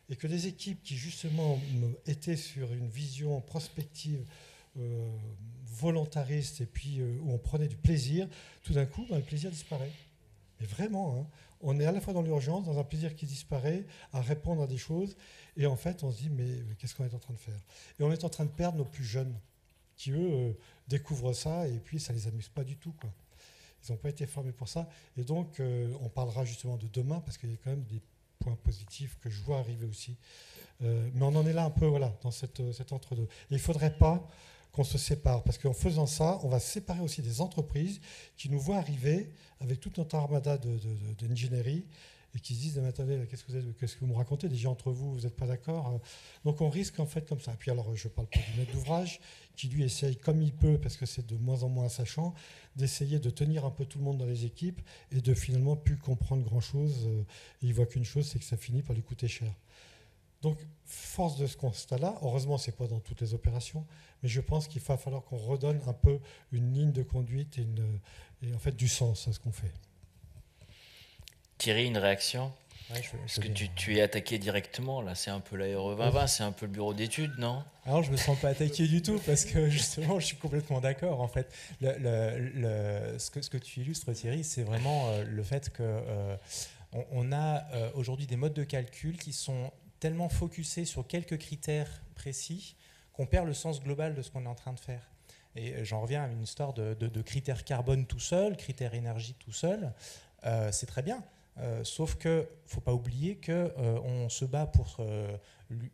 Et que les équipes qui justement étaient sur une vision prospective, volontariste, et puis où on prenait du plaisir, tout d'un coup, le plaisir disparaît. Mais vraiment, hein, on est à la fois dans l'urgence, dans un plaisir qui disparaît, à répondre à des choses, et en fait, on se dit, mais qu'est-ce qu'on est en train de faire? Et on est en train de perdre nos plus jeunes, qui, eux, découvrent ça, et puis ça ne les amuse pas du tout, quoi. Ils n'ont pas été formés pour ça. Et donc, on parlera justement de demain, parce qu'il y a quand même des points positifs que je vois arriver aussi. Mais on en est là un peu, voilà, dans cet entre-deux. Et il ne faudrait pas qu'on se sépare, parce qu'en faisant ça, on va séparer aussi des entreprises qui nous voient arriver avec toute notre armada d'ingénierie et qui se disent, mais attendez, qu'est-ce que vous me racontez, déjà entre vous, vous n'êtes pas d'accord? Donc on risque en fait comme ça. Et puis alors, je ne parle pas du maître d'ouvrage, qui lui essaye comme il peut, parce que c'est de moins en moins sachant, d'essayer de tenir un peu tout le monde dans les équipes et de finalement plus comprendre grand-chose. Il voit qu'une chose, c'est que ça finit par lui coûter cher. Donc, force de ce constat-là, heureusement, ce n'est pas dans toutes les opérations, mais je pense qu'il va falloir qu'on redonne un peu une ligne de conduite et en fait du sens à ce qu'on fait. Thierry, une réaction? Ouais, Parce que tu es attaqué directement, là, c'est un peu la RE 2020, c'est un peu le bureau d'études, non? Alors, je ne me sens pas attaqué du tout, parce que justement, je suis complètement d'accord. En fait, ce que tu illustres, Thierry, c'est vraiment le fait qu'on a aujourd'hui des modes de calcul qui sont tellement focusés sur quelques critères précis qu'on perd le sens global de ce qu'on est en train de faire. Et j'en reviens à une histoire de critères carbone tout seul, critères énergie tout seul. C'est très bien. Sauf qu'il ne faut pas oublier qu'on se bat pour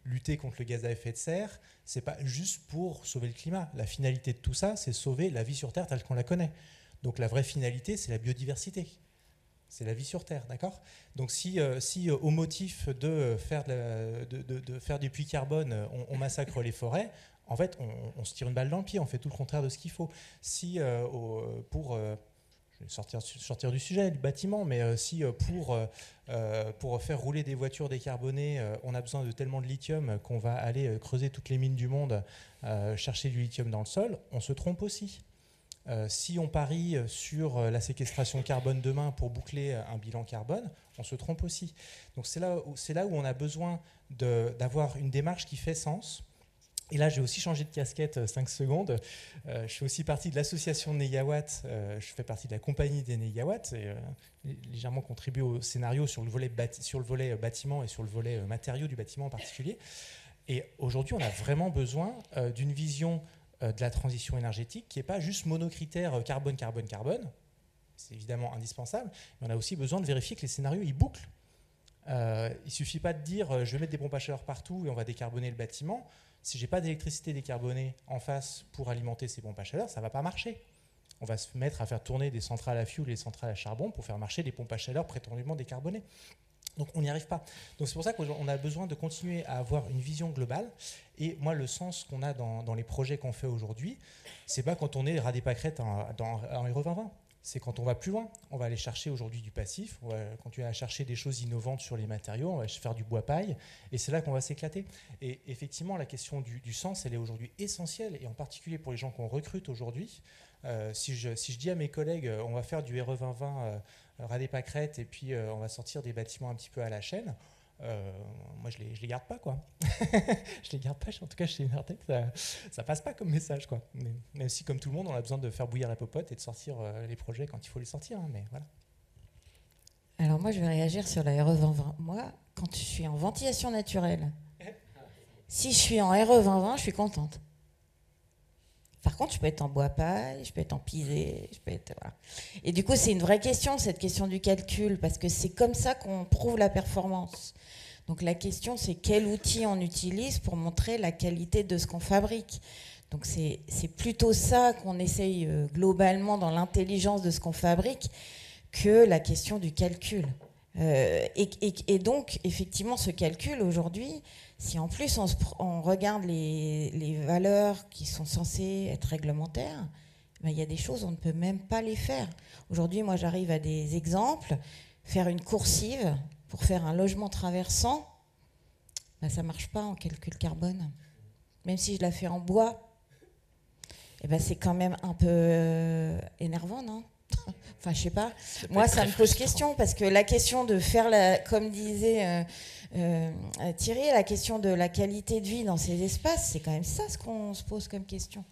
lutter contre le gaz à effet de serre. Ce n'est pas juste pour sauver le climat. La finalité de tout ça, c'est sauver la vie sur Terre telle qu'on la connaît. Donc la vraie finalité, c'est la biodiversité. C'est la vie sur Terre, d'accord? Donc si au motif de faire des puits carbone, on massacre les forêts, en fait, on se tire une balle dans le pied, on fait tout le contraire de ce qu'il faut. Si pour... je vais sortir du sujet, du bâtiment, mais si pour faire rouler des voitures décarbonées, on a besoin de tellement de lithium qu'on va aller creuser toutes les mines du monde, chercher du lithium dans le sol, on se trompe aussi. Si on parie sur la séquestration carbone demain pour boucler un bilan carbone, on se trompe aussi. Donc c'est là où on a besoin d'avoir une démarche qui fait sens. Et là, j'ai aussi changé de casquette 5 secondes. Je fais aussi partie de l'association Négawatt. Je fais partie de la compagnie des Négawatts et légèrement contribué au scénario sur le volet bâtiment et sur le volet matériaux du bâtiment en particulier. Et aujourd'hui, on a vraiment besoin d'une vision de la transition énergétique qui n'est pas juste monocritère carbone. C'est évidemment indispensable, mais on a aussi besoin de vérifier que les scénarios ils bouclent. Il ne suffit pas de dire je vais mettre des pompes à chaleur partout et on va décarboner le bâtiment. Si je n'ai pas d'électricité décarbonée en face pour alimenter ces pompes à chaleur, ça ne va pas marcher. On va se mettre à faire tourner des centrales à fioul et des centrales à charbon pour faire marcher des pompes à chaleur prétendument décarbonées. Donc on n'y arrive pas. Donc c'est pour ça qu'on a besoin de continuer à avoir une vision globale. Et moi, le sens qu'on a dans les projets qu'on fait aujourd'hui, c'est pas quand on est ras des pâquerettes en RE 2020. C'est quand on va plus loin. On va aller chercher aujourd'hui du passif, on va continuer à chercher des choses innovantes sur les matériaux, on va faire du bois-paille, et c'est là qu'on va s'éclater. Et effectivement, la question du sens, elle est aujourd'hui essentielle, et en particulier pour les gens qu'on recrute aujourd'hui. Si je dis à mes collègues, on va faire du RE 2020 ras des pâquerettes, et puis on va sortir des bâtiments un petit peu à la chaîne, moi je les garde pas, quoi. Je les garde pas, en tout cas chez Enertech, ça passe pas comme message, quoi. Mais même si, comme tout le monde, on a besoin de faire bouillir la popote et de sortir les projets quand il faut les sortir, hein, mais voilà. Alors moi je vais réagir sur la RE 2020. Moi, quand je suis en ventilation naturelle, si je suis en RE 2020, je suis contente. Par contre, je peux être en bois paille, je peux être en pisé, je peux être... Voilà. Et du coup, c'est une vraie question, cette question du calcul, parce que c'est comme ça qu'on prouve la performance. Donc la question, c'est quel outil on utilise pour montrer la qualité de ce qu'on fabrique. Donc c'est plutôt ça qu'on essaye globalement dans l'intelligence de ce qu'on fabrique que la question du calcul. Et donc, effectivement, ce calcul, aujourd'hui, si en plus on regarde les valeurs qui sont censées être réglementaires, ben, il y a des choses, on ne peut même pas les faire. Aujourd'hui, moi, j'arrive à des exemples. Faire une coursive pour faire un logement traversant, ben, ça ne marche pas en calcul carbone. Même si je la fais en bois, eh ben, c'est quand même un peu énervant, non ? Enfin, je sais pas. Moi, ça me pose question parce que la question de faire, comme disait Thierry, la question de la qualité de vie dans ces espaces, c'est quand même ça ce qu'on se pose comme question.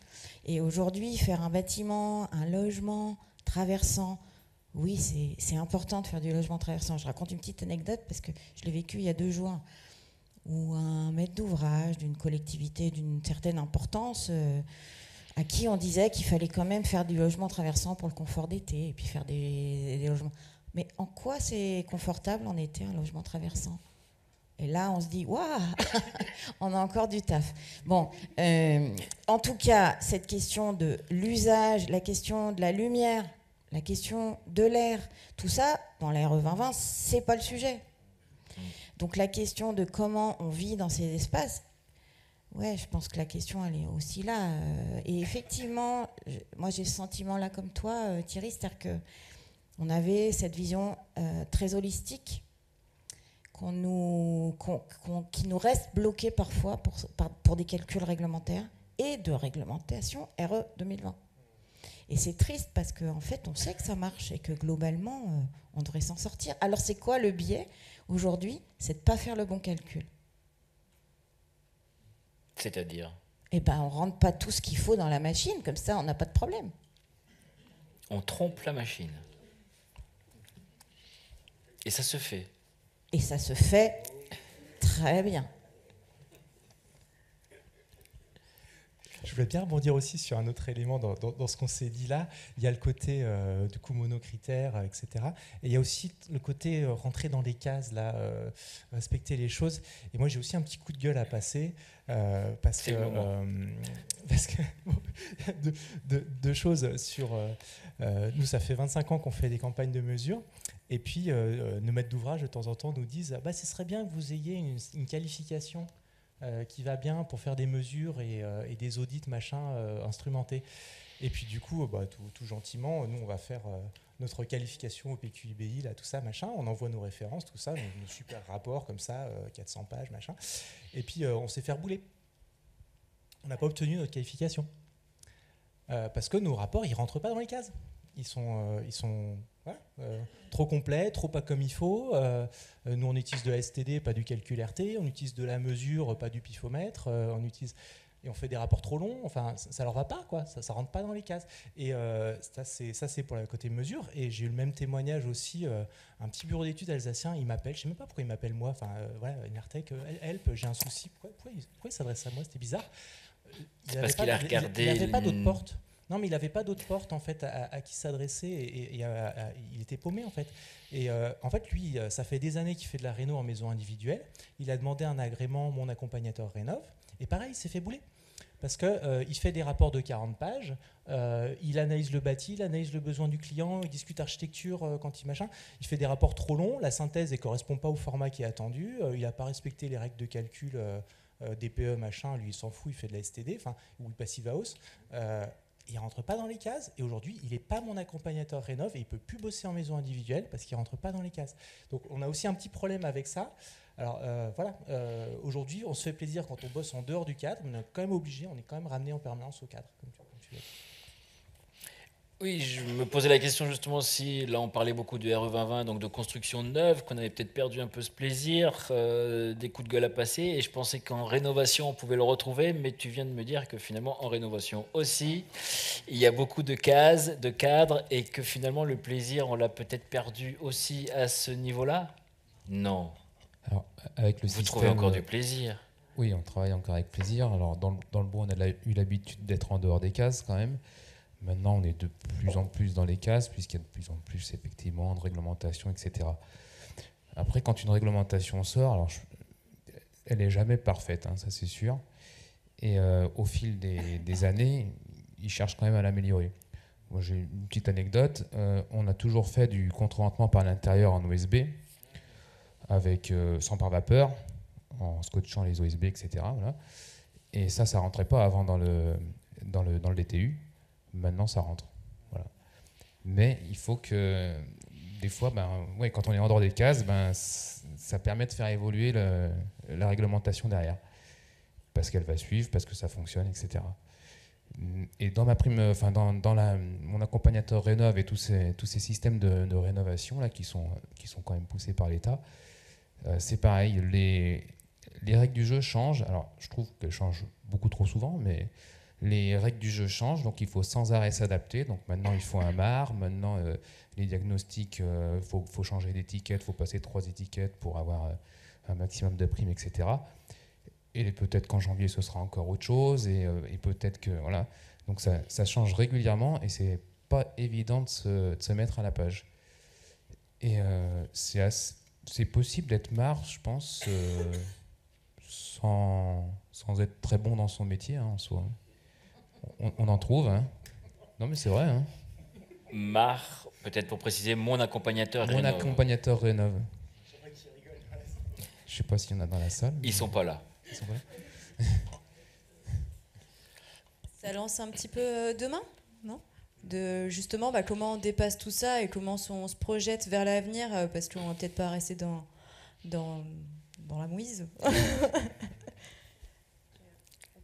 Et aujourd'hui, faire un bâtiment, un logement traversant oui, c'est important de faire du logement traversant. Je raconte une petite anecdote parce que je l'ai vécu il y a 2 jours, où un maître d'ouvrage d'une collectivité d'une certaine importance, à qui on disait qu'il fallait quand même faire du logement traversant pour le confort d'été, et puis faire des logements. Mais en quoi c'est confortable en été un logement traversant ? Et là, on se dit, waouh, on a encore du taf. Bon, en tout cas, cette question de l'usage, la question de la lumière, la question de l'air, tout ça, dans la RE 2020, c'est pas le sujet. Donc la question de comment on vit dans ces espaces, ouais, je pense que la question, elle est aussi là. Et effectivement, moi j'ai ce sentiment-là comme toi, Thierry, c'est-à-dire qu'on avait cette vision très holistique, qui nous reste bloqué parfois pour des calculs réglementaires et de réglementation RE 2020. Et c'est triste parce qu'en fait, on sait que ça marche et que globalement, on devrait s'en sortir. Alors c'est quoi le biais aujourd'hui ? C'est de ne pas faire le bon calcul. C'est-à-dire ? Eh bien, on ne rentre pas tout ce qu'il faut dans la machine, comme ça, on n'a pas de problème. On trompe la machine. Et ça se fait. Et ça se fait très bien. Je voulais bien rebondir aussi sur un autre élément dans ce qu'on s'est dit là. Il y a le côté du coup monocritère, etc. Et il y a aussi le côté rentrer dans les cases, là, respecter les choses. Et moi, j'ai aussi un petit coup de gueule à passer parce que bon, deux choses sur. Nous, ça fait 25 ans qu'on fait des campagnes de mesure. Et puis, nos maîtres d'ouvrage, de temps en temps, nous disent bah, ce serait bien que vous ayez une qualification qui va bien pour faire des mesures et des audits machin instrumentés. Et puis du coup, tout gentiment, nous on va faire notre qualification au PQIBI, là, tout ça, machin. On envoie nos références, tout ça, nos super rapports comme ça, 400 pages, machin. Et puis on s'est fait bouler. On n'a pas obtenu notre qualification. Parce que nos rapports, ils rentrent pas dans les cases. Ils sont trop complets, trop pas comme il faut. Nous, on utilise de la STD, pas du calcul RT. On utilise de la mesure, pas du pifomètre. Et on fait des rapports trop longs. Enfin, ça leur va pas, quoi. Ça rentre pas dans les cases. Et ça, c'est pour le côté mesure. Et j'ai eu le même témoignage aussi. Un petit bureau d'études alsacien, il m'appelle. Je sais même pas pourquoi il m'appelle moi. Enfin, voilà, Enertech, help, j'ai un souci. Pourquoi il s'adresse à moi ? C'était bizarre. Parce qu'il a regardé. Il n'avait pas d'autres portes. Non, mais il n'avait pas d'autres portes en fait à qui s'adresser et il était paumé en fait. Et en fait, lui, ça fait des années qu'il fait de la réno en maison individuelle. Il a demandé un agrément Mon Accompagnateur Rénov. Et pareil, il s'est fait bouler. Parce qu'il fait des rapports de 40 pages, il analyse le bâti, il analyse le besoin du client, il discute architecture quand il machin. Il fait des rapports trop longs, la synthèse ne correspond pas au format qui est attendu, il n'a pas respecté les règles de calcul DPE, machin, lui il s'en fout, il fait de la STD, ou le Passive House. Il ne rentre pas dans les cases et aujourd'hui il n'est pas mon accompagnateur rénov et il ne peut plus bosser en maison individuelle parce qu'il ne rentre pas dans les cases. Donc on a aussi un petit problème avec ça. Alors voilà, aujourd'hui on se fait plaisir quand on bosse en dehors du cadre, mais on est quand même obligé, on est quand même ramené en permanence au cadre. Comme tu l'as dit. Oui, je me posais la question justement si, là on parlait beaucoup du RE 2020, donc de construction neuve, qu'on avait peut-être perdu un peu ce plaisir, des coups de gueule à passer, et je pensais qu'en rénovation on pouvait le retrouver, mais tu viens de me dire que finalement en rénovation aussi, il y a beaucoup de cases, de cadres, et que finalement le plaisir on l'a peut-être perdu aussi à ce niveau-là ? Non. Alors, avec le Vous système, trouvez encore du plaisir ? Oui, on travaille encore avec plaisir. Alors, dans le bois, on a eu l'habitude d'être en dehors des cases quand même. Maintenant, on est de plus en plus dans les cases, puisqu'il y a de plus en plus, effectivement, de réglementation, etc. Après, quand une réglementation sort, alors elle n'est jamais parfaite, hein, ça c'est sûr. Et au fil des années, ils cherchent quand même à l'améliorer. Moi, j'ai une petite anecdote. On a toujours fait du contre-ventement par l'intérieur en OSB, avec sans par vapeur, en scotchant les OSB, etc. Voilà. Et ça ne rentrait pas avant dans le DTU. Maintenant, ça rentre. Voilà. Mais il faut que, des fois, quand on est en dehors des cases, ça permet de faire évoluer la réglementation derrière. Parce qu'elle va suivre, parce que ça fonctionne, etc. Et dans mon accompagnateur Rénov et tous ces systèmes de rénovation là, qui sont quand même poussés par l'État, c'est pareil. Les règles du jeu changent. Alors, je trouve qu'elles changent beaucoup trop souvent, mais les règles du jeu changent, donc il faut sans arrêt s'adapter. Donc maintenant, il faut un MAR. Maintenant, les diagnostics, faut changer d'étiquette, il faut passer 3 étiquettes pour avoir un maximum de primes, etc. Et peut-être qu'en janvier, ce sera encore autre chose. Et peut-être que... Voilà. Donc ça change régulièrement et c'est pas évident de se mettre à la page. Et c'est possible d'être MAR, je pense, sans être très bon dans son métier, hein, en soi. On en trouve, hein. Non mais c'est vrai, hein. MAR, peut-être pour préciser, mon accompagnateur Mon rénove. accompagnateur rénove. Je sais pas s'il y en a dans la salle. Ils sont pas là. Ils sont pas là. Ça lance un petit peu demain, non? De justement comment on dépasse tout ça et comment on se projette vers l'avenir, parce qu'on va peut-être pas rester dans la mouise. On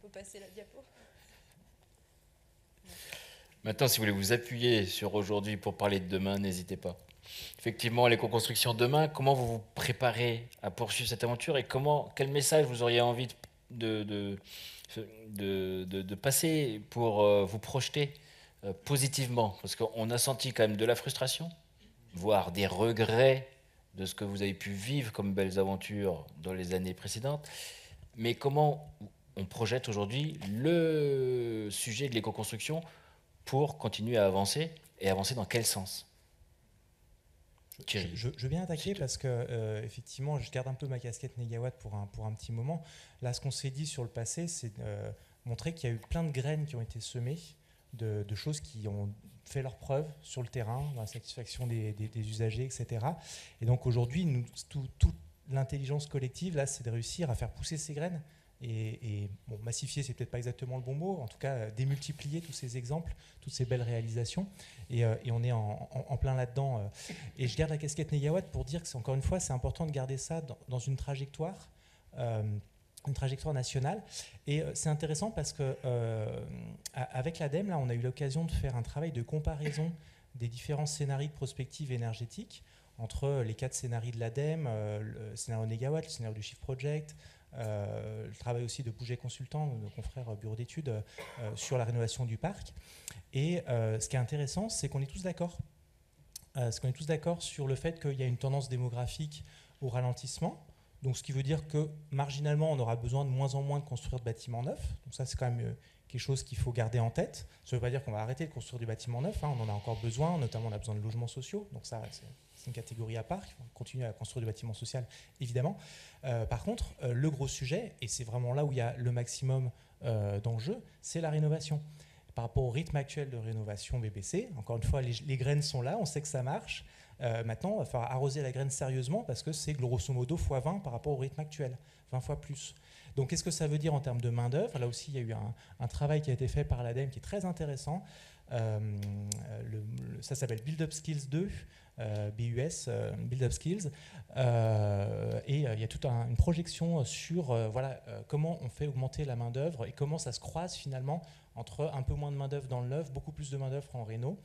peut passer la diapo. Maintenant, si vous voulez vous appuyer sur aujourd'hui pour parler de demain, n'hésitez pas. Effectivement, l'éco-construction demain, comment vous vous préparez à poursuivre cette aventure et quel message vous auriez envie de passer pour vous projeter positivement? Parce qu'on a senti quand même de la frustration, voire des regrets de ce que vous avez pu vivre comme belles aventures dans les années précédentes. Mais comment on projette aujourd'hui le sujet de l'éco-construction pour continuer à avancer, et avancer dans quel sens? Je veux bien attaquer parce que effectivement, je garde un peu ma casquette négawatt pour un petit moment. Là, ce qu'on s'est dit sur le passé, c'est montrer qu'il y a eu plein de graines qui ont été semées, de choses qui ont fait leurs preuves sur le terrain, dans la satisfaction des usagers, etc. Et donc aujourd'hui, toute l'intelligence collective, là, c'est de réussir à faire pousser ces graines. Et bon, massifier, c'est peut-être pas exactement le bon mot, en tout cas démultiplier tous ces exemples, toutes ces belles réalisations, et on est en plein là-dedans. Et je garde la casquette négawatt pour dire que encore une fois, c'est important de garder ça dans une trajectoire nationale. Et c'est intéressant parce que avec l'ADEME, là, on a eu l'occasion de faire un travail de comparaison des différents scénarios de prospective énergétique entre les 4 scénarios de l'ADEME, le scénario négawatt, le scénario du Shift Project, le travail aussi de Bouget Consultant, nos confrères bureau d'études, sur la rénovation du parc. Et ce qui est intéressant, c'est qu'on est tous d'accord. Sur le fait qu'il y a une tendance démographique au ralentissement. Donc, ce qui veut dire que marginalement, on aura besoin de moins en moins de construire de bâtiments neufs. Donc ça, c'est quand même quelque chose qu'il faut garder en tête. Ça ne veut pas dire qu'on va arrêter de construire du bâtiment neuf, hein. On en a encore besoin, notamment on a besoin de logements sociaux. Donc ça, c'est une catégorie à part. Il faut continuer à construire du bâtiment social, évidemment. Par contre, le gros sujet, et c'est vraiment là où il y a le maximum d'enjeux, c'est la rénovation. Par rapport au rythme actuel de rénovation BBC, encore une fois, les graines sont là, on sait que ça marche. Maintenant, il va falloir arroser la graine sérieusement parce que c'est grosso modo x20 par rapport au rythme actuel, 20 fois plus. Donc, qu'est-ce que ça veut dire en termes de main-d'œuvre? Là aussi, il y a eu un travail qui a été fait par l'ADEME qui est très intéressant. Ça s'appelle Build Up Skills 2, BUS, Build Up Skills. Et il y a toute une projection sur comment on fait augmenter la main-d'œuvre et comment ça se croise finalement entre un peu moins de main-d'œuvre dans le neuf, beaucoup plus de main-d'œuvre en réno.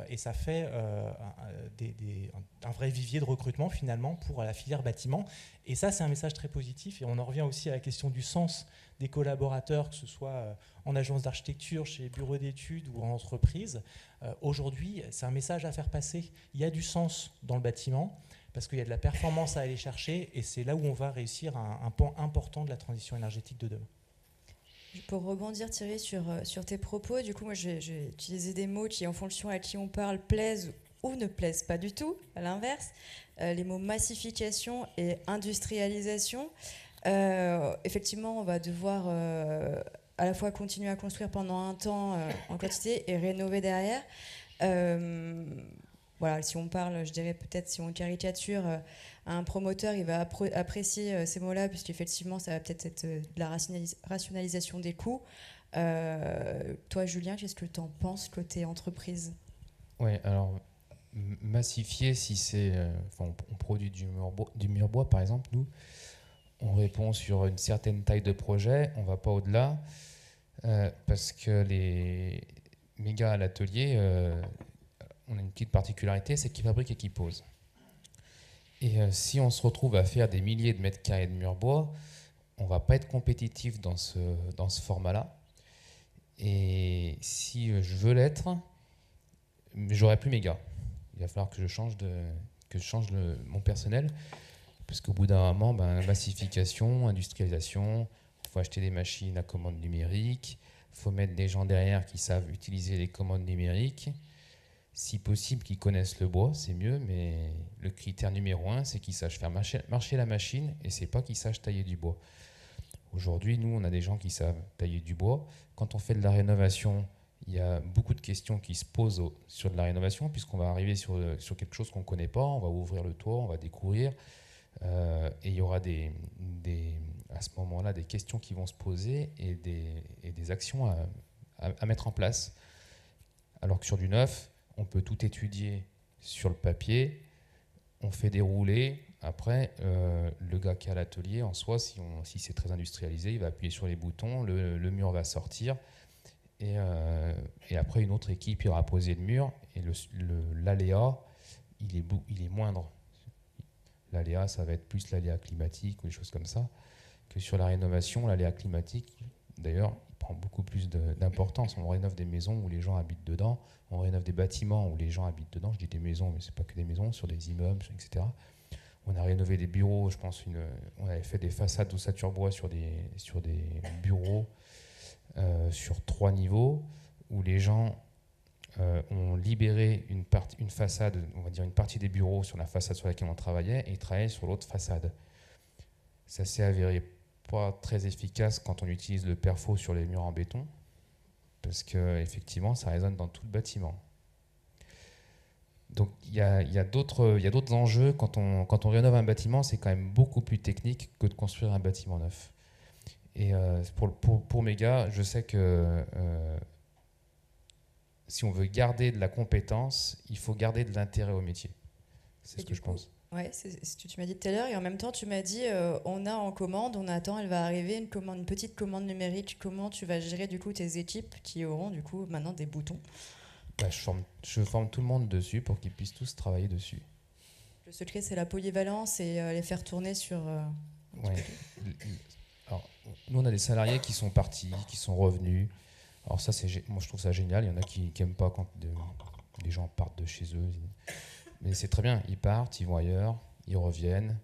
Et ça fait un vrai vivier de recrutement finalement pour la filière bâtiment. Et ça, c'est un message très positif. Et on en revient aussi à la question du sens des collaborateurs, que ce soit en agence d'architecture, chez les bureaux d'études ou en entreprise. Aujourd'hui, c'est un message à faire passer. Il y a du sens dans le bâtiment parce qu'il y a de la performance à aller chercher. Et c'est là où on va réussir un pan important de la transition énergétique de demain. Pour rebondir, Thierry, sur tes propos, du coup, moi, j'ai utilisé des mots qui, en fonction à qui on parle, plaisent ou ne plaisent pas du tout, à l'inverse. Les mots massification et industrialisation. Effectivement, on va devoir à la fois continuer à construire pendant un temps en quantité et rénover derrière. Voilà, si on parle, je dirais peut-être, si on caricature, un promoteur, il va apprécier ces mots-là, puisqu'effectivement, ça va peut-être être de la rationalisation des coûts. Toi, Julien, qu'est-ce que tu en penses côté entreprise? Oui, alors, massifier, si c'est... on produit du mur bois, par exemple, nous, on répond sur une certaine taille de projet, on ne va pas au-delà, parce que les gars à l'atelier, on a une petite particularité, c'est qu'ils fabriquent et qu'ils posent. Et si on se retrouve à faire des milliers de mètres carrés de mur bois, on ne va pas être compétitif dans ce format-là. Et si je veux l'être, j'aurai plus mes gars. Il va falloir que je change mon personnel, parce qu'au bout d'un moment, massification, industrialisation, il faut acheter des machines à commande numérique, il faut mettre des gens derrière qui savent utiliser les commandes numériques. Si possible, qu'ils connaissent le bois, c'est mieux, mais le critère numéro 1, c'est qu'ils sachent faire marcher la machine, et c'est pas qu'ils sachent tailler du bois. Aujourd'hui, nous, on a des gens qui savent tailler du bois. Quand on fait de la rénovation, il y a beaucoup de questions qui se posent sur de la rénovation, puisqu'on va arriver sur quelque chose qu'on ne connaît pas, on va ouvrir le toit, on va découvrir, et il y aura à ce moment-là des questions qui vont se poser et des actions à mettre en place. Alors que sur du neuf, on peut tout étudier sur le papier, on fait dérouler. Après, le gars qui est à l'atelier, en soi, si c'est très industrialisé, il va appuyer sur les boutons, le mur va sortir, et après une autre équipe ira poser le mur, et l'aléa, il est moindre. L'aléa, ça va être plus l'aléa climatique ou des choses comme ça, que sur la rénovation, l'aléa climatique, d'ailleurs, il prend beaucoup plus d'importance. On rénove des maisons où les gens habitent dedans, on rénove des bâtiments où les gens habitent dedans. Je dis des maisons, mais ce n'est pas que des maisons, sur des immeubles, etc. On a rénové des bureaux, je pense, on avait fait des façades d'ossature bois sur des bureaux sur 3 niveaux, où les gens ont libéré une façade, on va dire une partie des bureaux sur la façade sur laquelle on travaillait, et ils travaillaient sur l'autre façade. Ça s'est avéré pas très efficace quand on utilise le perfo sur les murs en béton, parce qu'effectivement, ça résonne dans tout le bâtiment. Donc il y a d'autres enjeux. Quand on rénove un bâtiment, c'est quand même beaucoup plus technique que de construire un bâtiment neuf. Et pour mes gars, je sais que si on veut garder de la compétence, il faut garder de l'intérêt au métier. C'est ce que je pense. Ouais, c'est ce que tu m'as dit tout à l'heure. Et en même temps, tu m'as dit, on a en commande, on attend, elle va arriver, une petite commande numérique. Comment tu vas gérer du coup tes équipes qui auront du coup maintenant des boutons? Je forme tout le monde dessus pour qu'ils puissent tous travailler dessus. Le secret, c'est la polyvalence et les faire tourner sur... Ouais. Alors, nous, on a des salariés qui sont partis, qui sont revenus. Alors ça, moi, je trouve ça génial. Il y en a qui n'aiment pas quand les gens partent de chez eux. Mais c'est très bien. Ils partent, ils vont ailleurs, ils reviennent.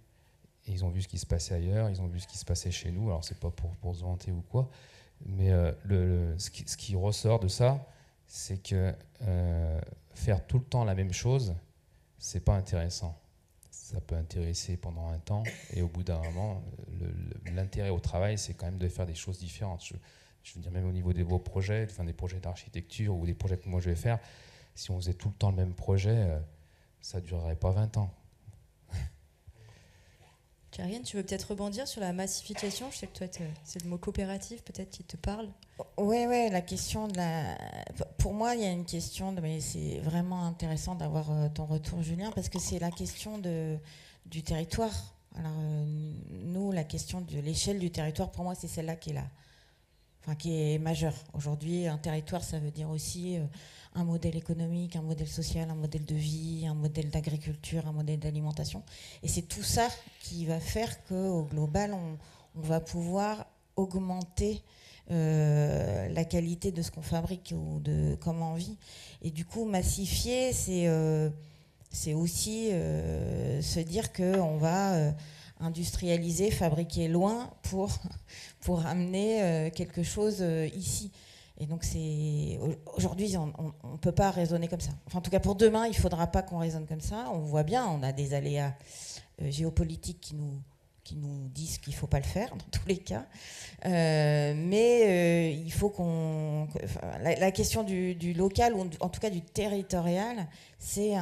Et ils ont vu ce qui se passait ailleurs, ils ont vu ce qui se passait chez nous. Alors, c'est pas pour se vanter ou quoi. Mais ce qui ressort de ça, c'est que faire tout le temps la même chose, c'est pas intéressant. Ça peut intéresser pendant un temps, et au bout d'un moment, l'intérêt au travail, c'est quand même de faire des choses différentes. Je veux dire, même au niveau des beaux projets, enfin des projets d'architecture ou des projets que moi je vais faire, si on faisait tout le temps le même projet, ça ne durerait pas 20 ans. Karine, tu veux peut-être rebondir sur la massification? Je sais que toi, c'est le mot coopératif peut-être qui te parle. Oui, la question de la... Pour moi, il y a une question, mais c'est vraiment intéressant d'avoir ton retour, Julien, parce que c'est la question du territoire. Alors, nous, la question de l'échelle du territoire, pour moi, c'est celle-là qui est majeure. Aujourd'hui, un territoire, ça veut dire aussi un modèle économique, un modèle social, un modèle de vie, un modèle d'agriculture, un modèle d'alimentation. Et c'est tout ça qui va faire qu'au global, on va pouvoir augmenter la qualité de ce qu'on fabrique ou de comment on vit. Et du coup, massifier, c'est aussi se dire qu'on va industrialiser, fabriquer loin pour amener quelque chose ici. Et donc, aujourd'hui, on ne peut pas raisonner comme ça. Enfin, en tout cas, pour demain, il ne faudra pas qu'on raisonne comme ça. On voit bien, on a des aléas géopolitiques qui nous disent qu'il ne faut pas le faire, dans tous les cas. Mais il faut la question du local, ou en tout cas du territorial, c'est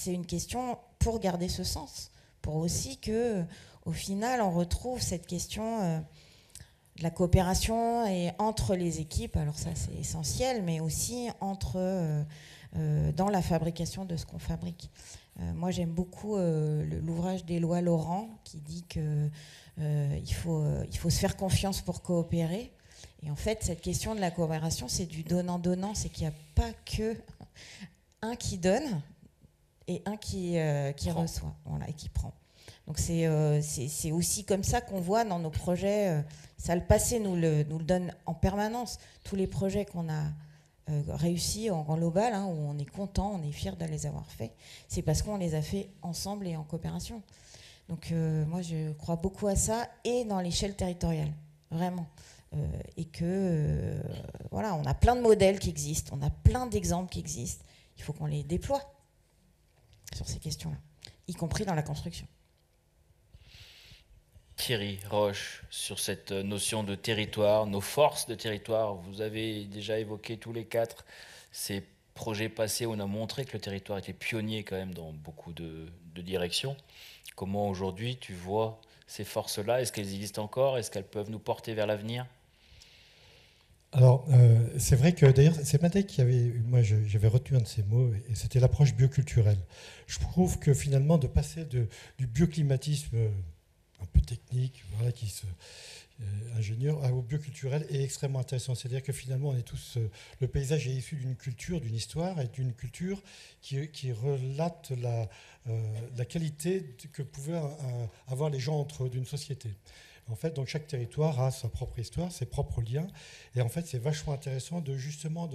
une question pour garder ce sens. Pour aussi qu'au final, on retrouve cette question de la coopération et entre les équipes. Alors ça, c'est essentiel, mais aussi dans la fabrication de ce qu'on fabrique. Moi, j'aime beaucoup l'ouvrage d'Éloi Laurent qui dit qu'il faut se faire confiance pour coopérer. Et en fait, cette question de la coopération, c'est du donnant-donnant. C'est qu'il n'y a pas que un qui donne et un qui reçoit, voilà, et qui prend. Donc c'est aussi comme ça qu'on voit dans nos projets, ça le passé nous le donne en permanence. Tous les projets qu'on a réussi en global, hein, où on est content, on est fier de les avoir faits, c'est parce qu'on les a fait ensemble et en coopération. Donc moi je crois beaucoup à ça, et dans l'échelle territoriale, vraiment. Et que voilà, on a plein de modèles qui existent, on a plein d'exemples qui existent, il faut qu'on les déploie sur ces questions-là, y compris dans la construction. Thierry Roche, sur cette notion de territoire, nos forces de territoire, vous avez déjà évoqué tous les quatre ces projets passés où on a montré que le territoire était pionnier quand même dans beaucoup de directions. Comment aujourd'hui tu vois ces forces-là? Est-ce qu'elles existent encore? Est-ce qu'elles peuvent nous porter vers l'avenir? Alors, c'est vrai que d'ailleurs, c'est Madec qui avait, moi j'avais retenu un de ces mots, et c'était l'approche bioculturelle. Je trouve que finalement, de passer du bioclimatisme un peu technique, voilà, ingénieur, au bioculturel est extrêmement intéressant. C'est-à-dire que finalement, on est tous, le paysage est issu d'une culture, d'une histoire, et d'une culture qui relate la qualité que pouvaient avoir les gens d'une société. En fait, donc chaque territoire a sa propre histoire, ses propres liens. Et en fait, c'est vachement intéressant de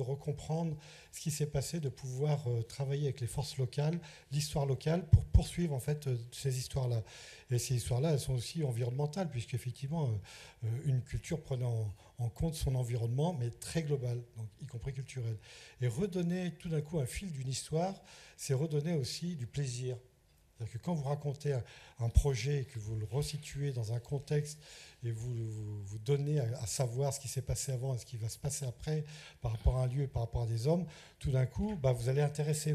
recomprendre ce qui s'est passé, de pouvoir travailler avec les forces locales, l'histoire locale, pour poursuivre en fait ces histoires-là. Et ces histoires-là, elles sont aussi environnementales, puisqu'effectivement, une culture prenait en compte son environnement, mais très global, donc y compris culturel. Et redonner tout d'un coup un fil d'une histoire, c'est redonner aussi du plaisir. C'est-à-dire que quand vous racontez un projet, que vous le resituez dans un contexte et vous donnez à savoir ce qui s'est passé avant et ce qui va se passer après par rapport à un lieu et par rapport à des hommes, tout d'un coup, vous allez intéresser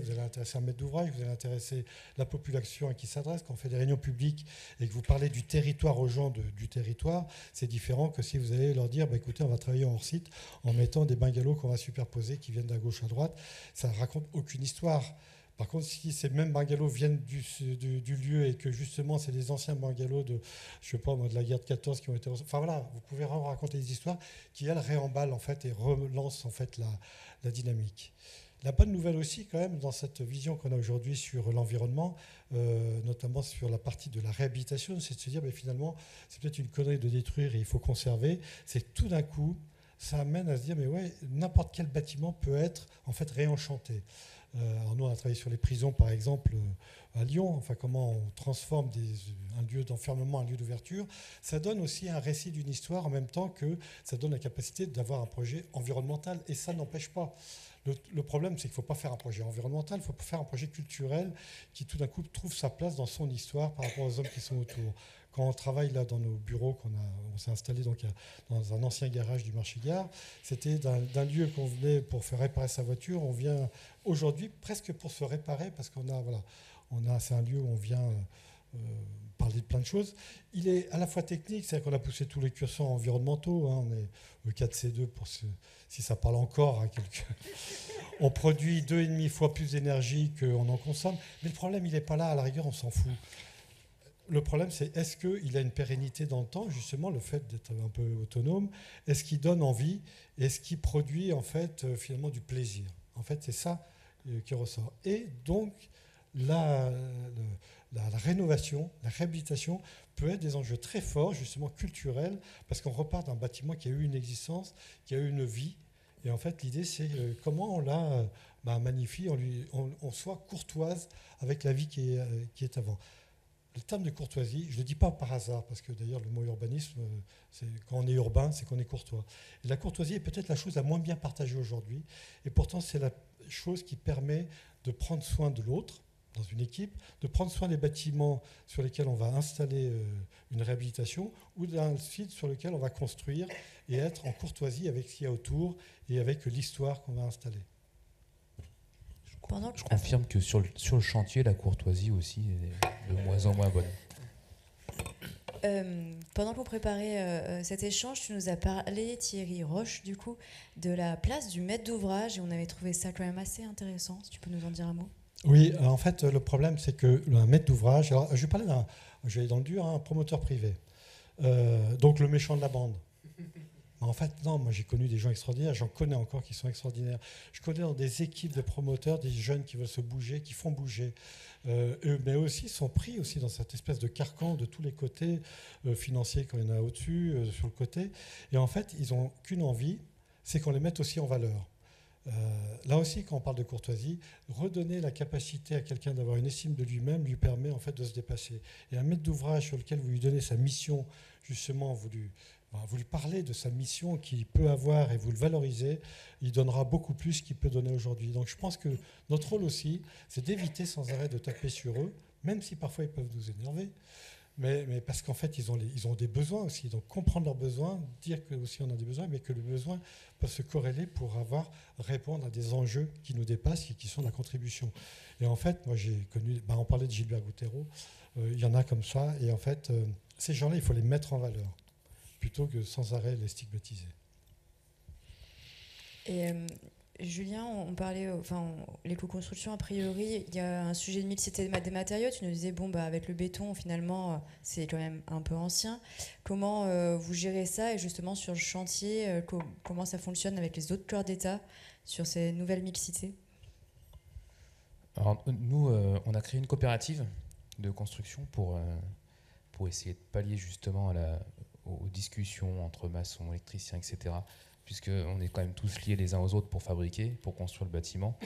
un maître d'ouvrage, vous allez intéresser la population à qui s'adresse. Quand on fait des réunions publiques et que vous parlez du territoire aux gens du territoire, c'est différent que si vous allez leur dire, écoutez, on va travailler en hors-site en mettant des bungalows qu'on va superposer qui viennent de gauche à droite. Ça ne raconte aucune histoire. Par contre, si ces mêmes bungalows viennent du lieu et que justement c'est des anciens bungalows de la guerre de 14 qui ont été... Enfin voilà, vous pouvez raconter des histoires qui, elles, réemballent en fait et relancent en fait la dynamique. La bonne nouvelle aussi, quand même, dans cette vision qu'on a aujourd'hui sur l'environnement, notamment sur la partie de la réhabilitation, c'est de se dire, finalement, c'est peut-être une connerie de détruire et il faut conserver. C'est que tout d'un coup, ça amène à se dire, mais ouais, n'importe quel bâtiment peut être en fait réenchanté. Alors nous, on a travaillé sur les prisons, par exemple, à Lyon, enfin comment on transforme un lieu d'enfermement en un lieu d'ouverture. Ça donne aussi un récit d'une histoire en même temps que ça donne la capacité d'avoir un projet environnemental. Et ça n'empêche pas. Le problème, c'est qu'il ne faut pas faire un projet environnemental, il faut faire un projet culturel qui tout d'un coup trouve sa place dans son histoire par rapport aux hommes qui sont autour. Quand on travaille là dans nos bureaux, on s'est installé donc dans un ancien garage du marché-gare, c'était d'un lieu qu'on venait pour faire réparer sa voiture. On vient aujourd'hui presque pour se réparer parce c'est un lieu où on vient parler de plein de choses. Il est à la fois technique, c'est-à-dire qu'on a poussé tous les curseurs environnementaux. On est au 4C2 si ça parle encore à quelqu'un. On produit 2,5 fois plus d'énergie qu'on en consomme. Mais le problème, il n'est pas là. À la rigueur, on s'en fout. Le problème, c'est est-ce qu'il a une pérennité dans le temps, justement, le fait d'être un peu autonome, est-ce qu'il donne envie, est-ce qu'il produit, en fait, finalement, du plaisir. En fait, c'est ça qui ressort. Et donc, la rénovation, la réhabilitation peut être des enjeux très forts, justement, culturels, parce qu'on repart d'un bâtiment qui a eu une existence, qui a eu une vie. Et en fait, l'idée, c'est comment on la magnifie, on soit courtoise avec la vie qui est avant. Le terme de courtoisie, je ne le dis pas par hasard, parce que d'ailleurs le mot urbanisme, quand on est urbain, c'est qu'on est courtois. Et la courtoisie est peut-être la chose la moins bien partagée aujourd'hui, et pourtant c'est la chose qui permet de prendre soin de l'autre dans une équipe, de prendre soin des bâtiments sur lesquels on va installer une réhabilitation, ou d'un site sur lequel on va construire et être en courtoisie avec ce qu'il y a autour et avec l'histoire qu'on va installer. Je confirme que sur le chantier, la courtoisie aussi est de moins en moins bonne. Pendant qu'on préparait cet échange, tu nous as parlé, Thierry Roche, du coup, de la place du maître d'ouvrage, et on avait trouvé ça quand même assez intéressant. Si tu peux nous en dire un mot. Oui, en fait, le problème, c'est que un maître d'ouvrage, alors je vais parler je vais aller dans le dur, un promoteur privé, donc le méchant de la bande. En fait, non, moi j'ai connu des gens extraordinaires, j'en connais encore qui sont extraordinaires. Je connais dans des équipes de promoteurs des jeunes qui veulent se bouger, qui font bouger. Mais aussi sont pris aussi dans cette espèce de carcan de tous les côtés, financiers quand il y en a au-dessus, sur le côté. Et en fait, ils n'ont qu'une envie, c'est qu'on les mette aussi en valeur. Là aussi, quand on parle de courtoisie, redonner la capacité à quelqu'un d'avoir une estime de lui-même lui permet en fait de se dépasser. Et un maître d'ouvrage sur lequel vous lui donnez sa mission, justement, vous lui parlez de sa mission qu'il peut avoir et vous le valorisez, il donnera beaucoup plus qu'il peut donner aujourd'hui. Donc je pense que notre rôle aussi, c'est d'éviter sans arrêt de taper sur eux, même si parfois ils peuvent nous énerver, mais parce qu'en fait, ils ont des besoins aussi. Donc comprendre leurs besoins, dire que aussi on a des besoins, mais que les besoins peuvent se corréler pour répondre à des enjeux qui nous dépassent et qui sont la contribution. Et en fait, moi j'ai connu, on parlait de Gilbert Gouttereau, il y en a comme ça, et en fait, ces gens-là, il faut les mettre en valeur, plutôt que sans arrêt les stigmatiser. Et Julien, on parlait, l'éco-construction, a priori, il y a un sujet de mixité des matériaux. Tu nous disais, avec le béton, finalement, c'est quand même un peu ancien. Comment vous gérez ça? Et justement, sur le chantier, comment ça fonctionne avec les autres corps d'État sur ces nouvelles mixités? Alors, nous, on a créé une coopérative de construction pour essayer de pallier justement aux discussions entre maçons, électriciens, etc., puisqu'on est quand même tous liés les uns aux autres pour fabriquer, pour construire le bâtiment.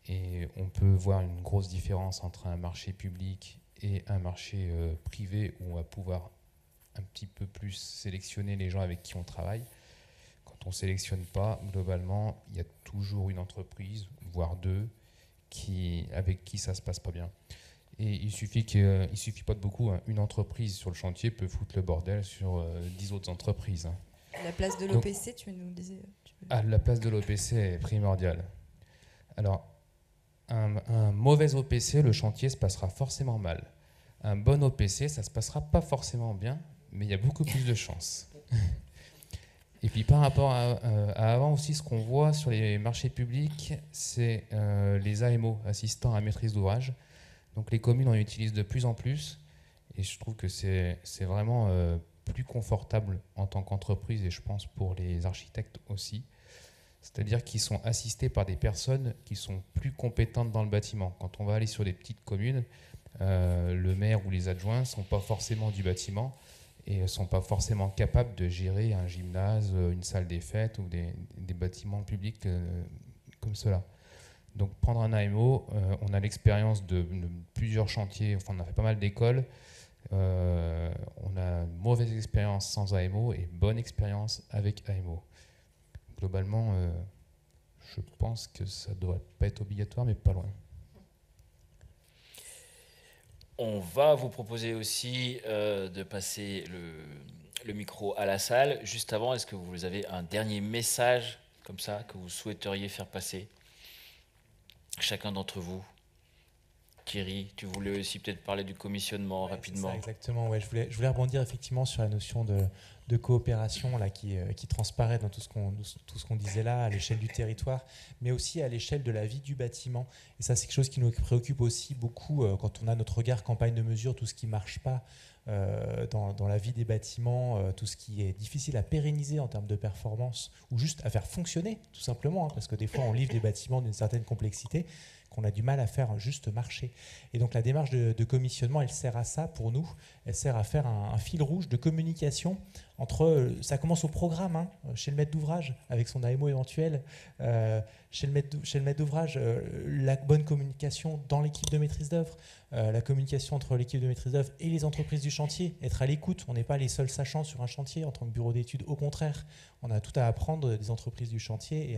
Et on peut voir une grosse différence entre un marché public et un marché privé, où on va pouvoir un petit peu plus sélectionner les gens avec qui on travaille. Quand on ne sélectionne pas, globalement, il y a toujours une entreprise, voire deux, avec qui ça ne se passe pas bien. Et il suffit pas de beaucoup, hein. Une entreprise sur le chantier peut foutre le bordel sur 10 autres entreprises, hein. La place de l'OPC, tu nous disais. La place de l'OPC est primordiale. Alors, un mauvais OPC, le chantier se passera forcément mal. Un bon OPC, ça se passera pas forcément bien, mais il y a beaucoup plus de chances. Et puis par rapport à avant aussi, ce qu'on voit sur les marchés publics, c'est les AMO, assistants à maîtrise d'ouvrage. Donc les communes en utilisent de plus en plus, et je trouve que c'est vraiment plus confortable en tant qu'entreprise, et je pense pour les architectes aussi. C'est-à-dire qu'ils sont assistés par des personnes qui sont plus compétentes dans le bâtiment. Quand on va aller sur des petites communes, le maire ou les adjoints ne sont pas forcément du bâtiment et ne sont pas forcément capables de gérer un gymnase, une salle des fêtes ou des bâtiments publics comme cela. Donc prendre un AMO, on a l'expérience de plusieurs chantiers, on a fait pas mal d'écoles. On a une mauvaise expérience sans AMO et bonne expérience avec AMO. Globalement, je pense que ça ne devrait pas être obligatoire, mais pas loin. On va vous proposer aussi de passer le micro à la salle. Juste avant, est-ce que vous avez un dernier message comme ça que vous souhaiteriez faire passer? Chacun d'entre vous. Thierry, tu voulais aussi peut-être parler du commissionnement rapidement. Ça, exactement, ouais. Je voulais rebondir effectivement sur la notion de coopération là, qui transparaît dans tout ce qu'on disait là, à l'échelle du territoire, mais aussi à l'échelle de la vie du bâtiment. Et ça, c'est quelque chose qui nous préoccupe aussi beaucoup quand on a notre regard campagne de mesure, tout ce qui ne marche pas dans la vie des bâtiments, tout ce qui est difficile à pérenniser en termes de performance, ou juste à faire fonctionner, tout simplement, hein, parce que des fois, on livre des bâtiments d'une certaine complexité qu'on a du mal à faire juste marcher. Et donc la démarche de commissionnement, elle sert à ça pour nous. Elle sert à faire un fil rouge de communication entre, ça commence au programme, hein, chez le maître d'ouvrage, avec son AMO éventuel, chez le maître d'ouvrage, la bonne communication dans l'équipe de maîtrise d'œuvre, la communication entre l'équipe de maîtrise d'œuvre et les entreprises du chantier, être à l'écoute. On n'est pas les seuls sachants sur un chantier en tant que bureau d'études, au contraire, on a tout à apprendre des entreprises du chantier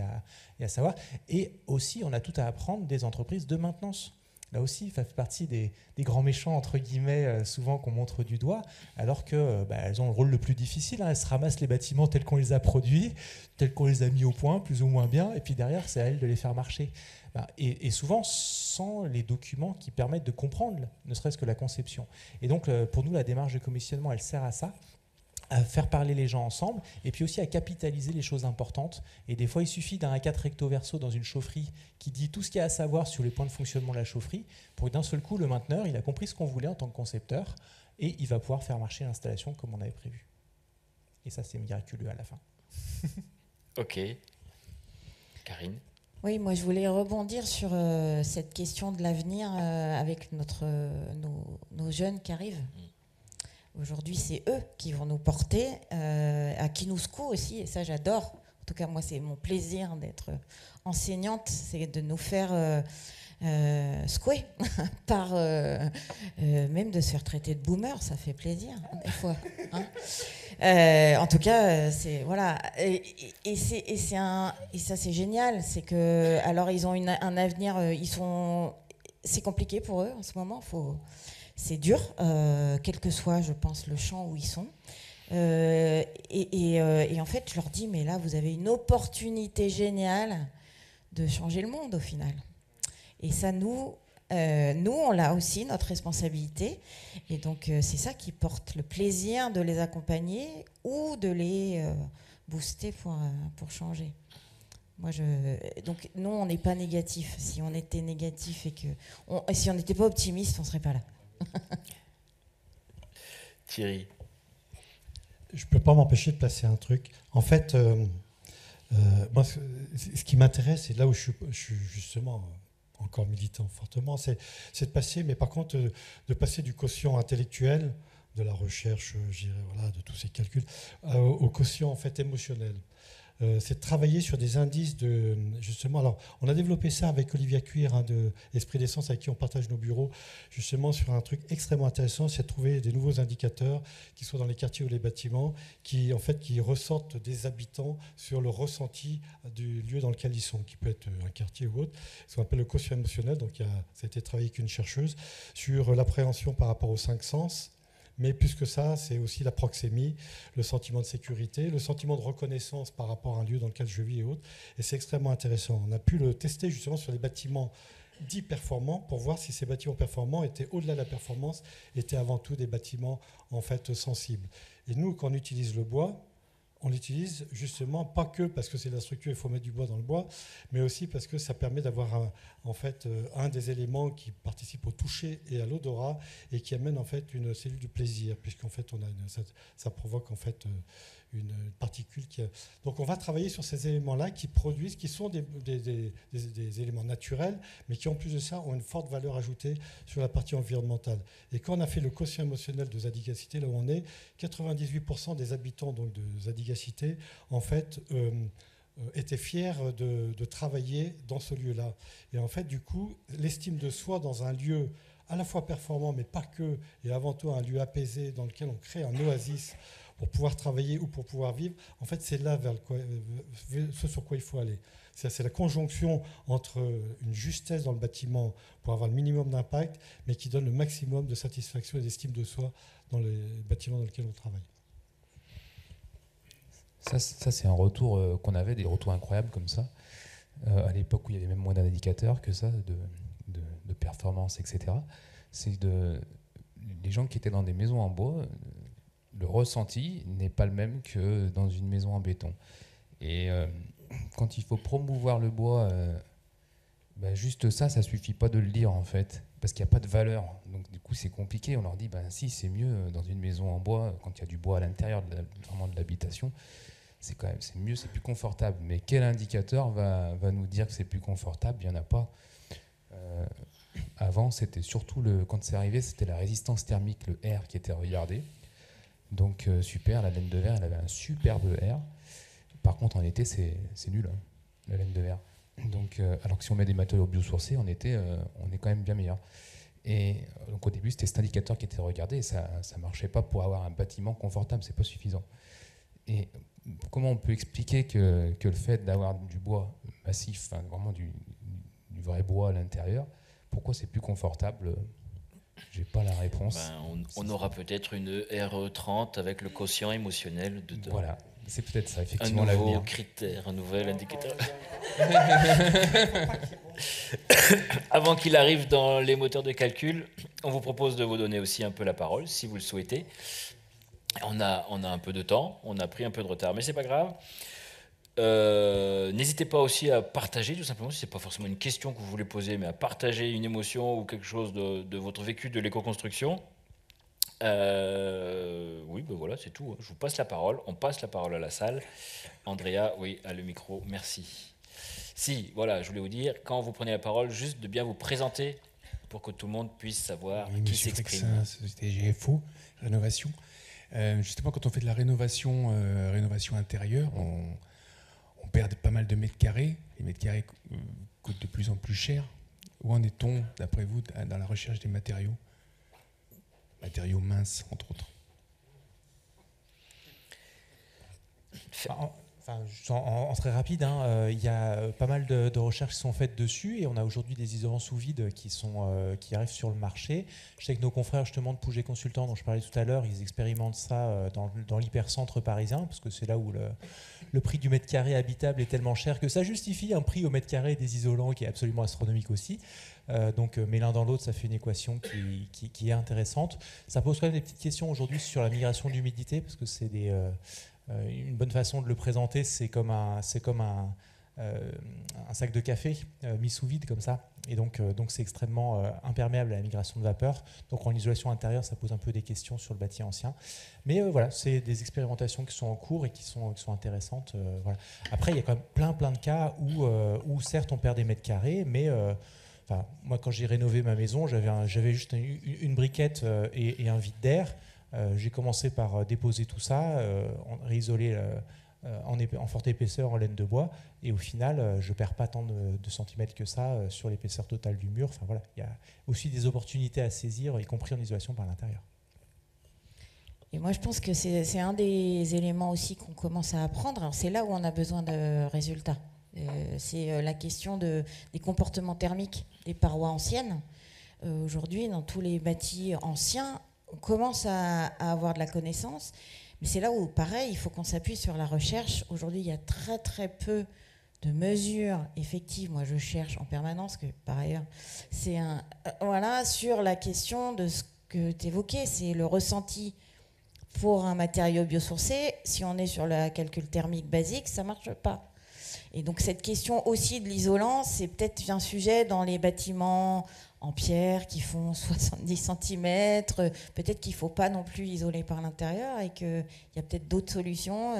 et à savoir. Et aussi, on a tout à apprendre des entreprises de maintenance. Là aussi, ça fait partie des grands méchants, entre guillemets, souvent qu'on montre du doigt, alors qu'elles ont le rôle le plus difficile, hein. Elles se ramassent les bâtiments tels qu'on les a produits, tels qu'on les a mis au point, plus ou moins bien, et puis derrière, c'est à elles de les faire marcher. Et souvent, sans les documents qui permettent de comprendre, ne serait-ce que la conception. Et donc, pour nous, la démarche de commissionnement, elle sert à ça, à faire parler les gens ensemble, et puis aussi à capitaliser les choses importantes. Et des fois, il suffit d'un A4 recto verso dans une chaufferie qui dit tout ce qu'il y a à savoir sur les points de fonctionnement de la chaufferie, pour que d'un seul coup, le mainteneur, il a compris ce qu'on voulait en tant que concepteur, et il va pouvoir faire marcher l'installation comme on avait prévu. Et ça, c'est miraculeux à la fin. Ok. Karine? Oui, moi je voulais rebondir sur cette question de l'avenir avec nos jeunes qui arrivent. Aujourd'hui, c'est eux qui vont nous porter, à qui nous secouent aussi, et ça j'adore. En tout cas, moi, c'est mon plaisir d'être enseignante, c'est de nous faire secouer par même de se faire traiter de boomer, ça fait plaisir des fois. Hein. En tout cas, c'est voilà, et ça c'est génial, c'est que alors ils ont un avenir, c'est compliqué pour eux en ce moment, c'est dur, quel que soit, je pense, le champ où ils sont. Et en fait, je leur dis, mais là, vous avez une opportunité géniale de changer le monde au final. Et ça, nous, on l'a aussi, notre responsabilité. Et donc, c'est ça qui porte le plaisir de les accompagner ou de les booster pour changer. Donc, nous, on n'est pas négatif. Si on était négatif et si on n'était pas optimiste, on ne serait pas là. Thierry? Je ne peux pas m'empêcher de placer un truc. En fait, moi, ce qui m'intéresse, et là où je suis justement encore militant fortement, c'est de passer, mais par contre, de passer du quotient intellectuel, de la recherche, je dirais, voilà, de tous ces calculs, au quotient en fait émotionnel. C'est de travailler sur des indices de justement. Alors, on a développé ça avec Olivia Cuir de Esprit d'Essence, avec qui on partage nos bureaux, justement sur un truc extrêmement intéressant, c'est de trouver des nouveaux indicateurs qui soient dans les quartiers ou les bâtiments, qui ressortent des habitants sur le ressenti du lieu dans lequel ils sont, qui peut être un quartier ou autre, ce qu'on appelle le quotient émotionnel. Donc, ça a été travaillé avec une chercheuse sur l'appréhension par rapport aux 5 sens. Mais plus que ça, c'est aussi la proxémie, le sentiment de sécurité, le sentiment de reconnaissance par rapport à un lieu dans lequel je vis et autres. Et c'est extrêmement intéressant. On a pu le tester justement sur les bâtiments dits performants pour voir si ces bâtiments performants étaient au-delà de la performance, étaient avant tout des bâtiments en fait sensibles. Et nous, quand on utilise le bois, on l'utilise justement pas que parce que c'est la structure, il faut mettre du bois dans le bois, mais aussi parce que ça permet d'avoir un des éléments qui participe au toucher et à l'odorat et qui amène en fait une cellule du plaisir, puisqu'en fait ça provoque en fait une particule qui. Donc on va travailler sur ces éléments-là qui produisent, qui sont des éléments naturels, mais qui en plus de ça ont une forte valeur ajoutée sur la partie environnementale. Et quand on a fait le quotient émotionnel de Zadigacité, là où on est, 98% des habitants donc de Zadigacité en fait étaient fiers de travailler dans ce lieu-là. Et en fait, du coup, l'estime de soi dans un lieu à la fois performant, mais pas que, et avant tout un lieu apaisé dans lequel on crée un oasis pour pouvoir travailler ou pour pouvoir vivre, en fait, c'est là vers ce sur quoi il faut aller. C'est la conjonction entre une justesse dans le bâtiment pour avoir le minimum d'impact, mais qui donne le maximum de satisfaction et d'estime de soi dans les bâtiments dans lesquels on travaille. Ça c'est un retour qu'on avait, des retours incroyables comme ça, à l'époque où il y avait même moins d'indicateurs que ça, de performance, etc. C'est les gens qui étaient dans des maisons en bois, le ressenti n'est pas le même que dans une maison en béton. Et quand il faut promouvoir le bois, juste ça suffit pas de le dire en fait, parce qu'il n'y a pas de valeur. Donc du coup c'est compliqué, on leur dit si c'est mieux dans une maison en bois, quand il y a du bois à l'intérieur vraiment de l'habitation, c'est mieux, c'est plus confortable. Mais quel indicateur va nous dire que c'est plus confortable? Il n'y en a pas. Avant, c'était surtout, quand c'est arrivé, c'était la résistance thermique, le R, qui était regardé. Donc super, la laine de verre, elle avait un superbe R. Par contre, en été, c'est nul, hein, la laine de verre. Donc, alors que si on met des matériaux biosourcés, en été, on est quand même bien meilleur. Et donc au début, c'était cet indicateur qui était regardé, et ça ne marchait pas pour avoir un bâtiment confortable, c'est pas suffisant. Et comment on peut expliquer que le fait d'avoir du bois massif, vraiment du vrai bois à l'intérieur, pourquoi c'est plus confortable? J'ai pas la réponse. On aura peut-être une RE30 avec le quotient émotionnel dedans. Voilà, c'est peut-être ça, effectivement, l'avenir. Un nouveau l'avenir. critère, un nouvel indicateur. Avant qu'il arrive dans les moteurs de calcul, on vous propose de vous donner aussi un peu la parole, si vous le souhaitez. On a un peu de temps, on a pris un peu de retard, mais c'est pas grave. N'hésitez pas aussi à partager, tout simplement, si ce n'est pas forcément une question que vous voulez poser, mais à partager une émotion ou quelque chose de votre vécu de l'éco-construction. Oui, ben voilà, c'est tout. Je vous passe la parole. On passe la parole à la salle. Andrea, oui, à le micro, merci. Si, voilà, je voulais vous dire, quand vous prenez la parole, juste de bien vous présenter pour que tout le monde puisse savoir Oui, qui Monsieur s'exprime. Flexin, société GFO, rénovation. Justement, quand on fait de la rénovation intérieure, on perd pas mal de mètres carrés. Les mètres carrés coûtent de plus en plus cher. Où en est-on, d'après vous, dans la recherche des matériaux? Matériaux minces, entre autres. En très rapide, il y a pas mal de recherches qui sont faites dessus et on a aujourd'hui des isolants sous vide qui arrivent sur le marché. Je sais que nos confrères justement de Pouget Consultants dont je parlais tout à l'heure, ils expérimentent ça dans l'hypercentre parisien parce que c'est là où le prix du mètre carré habitable est tellement cher que ça justifie un prix au mètre carré des isolants qui est absolument astronomique aussi. Mais l'un dans l'autre, ça fait une équation qui est intéressante. Ça pose quand même des petites questions aujourd'hui sur la migration de l'humidité parce que c'est une bonne façon de le présenter, c'est comme un sac de café mis sous vide comme ça. Et donc c'est extrêmement imperméable à la migration de vapeur. Donc en isolation intérieure, ça pose un peu des questions sur le bâti ancien. Mais voilà, c'est des expérimentations qui sont en cours et qui sont intéressantes. Voilà. Après, il y a quand même plein de cas où certes on perd des mètres carrés, mais moi quand j'ai rénové ma maison, j'avais juste une briquette et un vide d'air. J'ai commencé par déposer tout ça, réisoler en forte épaisseur en laine de bois, et au final, je ne perds pas tant de centimètres que ça sur l'épaisseur totale du mur. Enfin, voilà, il y a aussi des opportunités à saisir, y compris en isolation par l'intérieur. Et moi, je pense que c'est un des éléments aussi qu'on commence à apprendre. Alors, c'est là où on a besoin de résultats. C'est la question des comportements thermiques des parois anciennes. Aujourd'hui, dans tous les bâtis anciens, on commence à avoir de la connaissance, mais c'est là où, pareil, il faut qu'on s'appuie sur la recherche. Aujourd'hui, il y a très très peu de mesures effectives. Moi, je cherche en permanence, que par ailleurs, c'est sur la question de ce que tu évoquais, c'est le ressenti pour un matériau biosourcé. Si on est sur le calcul thermique basique, ça ne marche pas. Et donc cette question aussi de l'isolant, c'est peut-être un sujet dans les bâtiments en pierre qui font 70 cm. Peut-être qu'il ne faut pas non plus isoler par l'intérieur et qu'il y a peut-être d'autres solutions.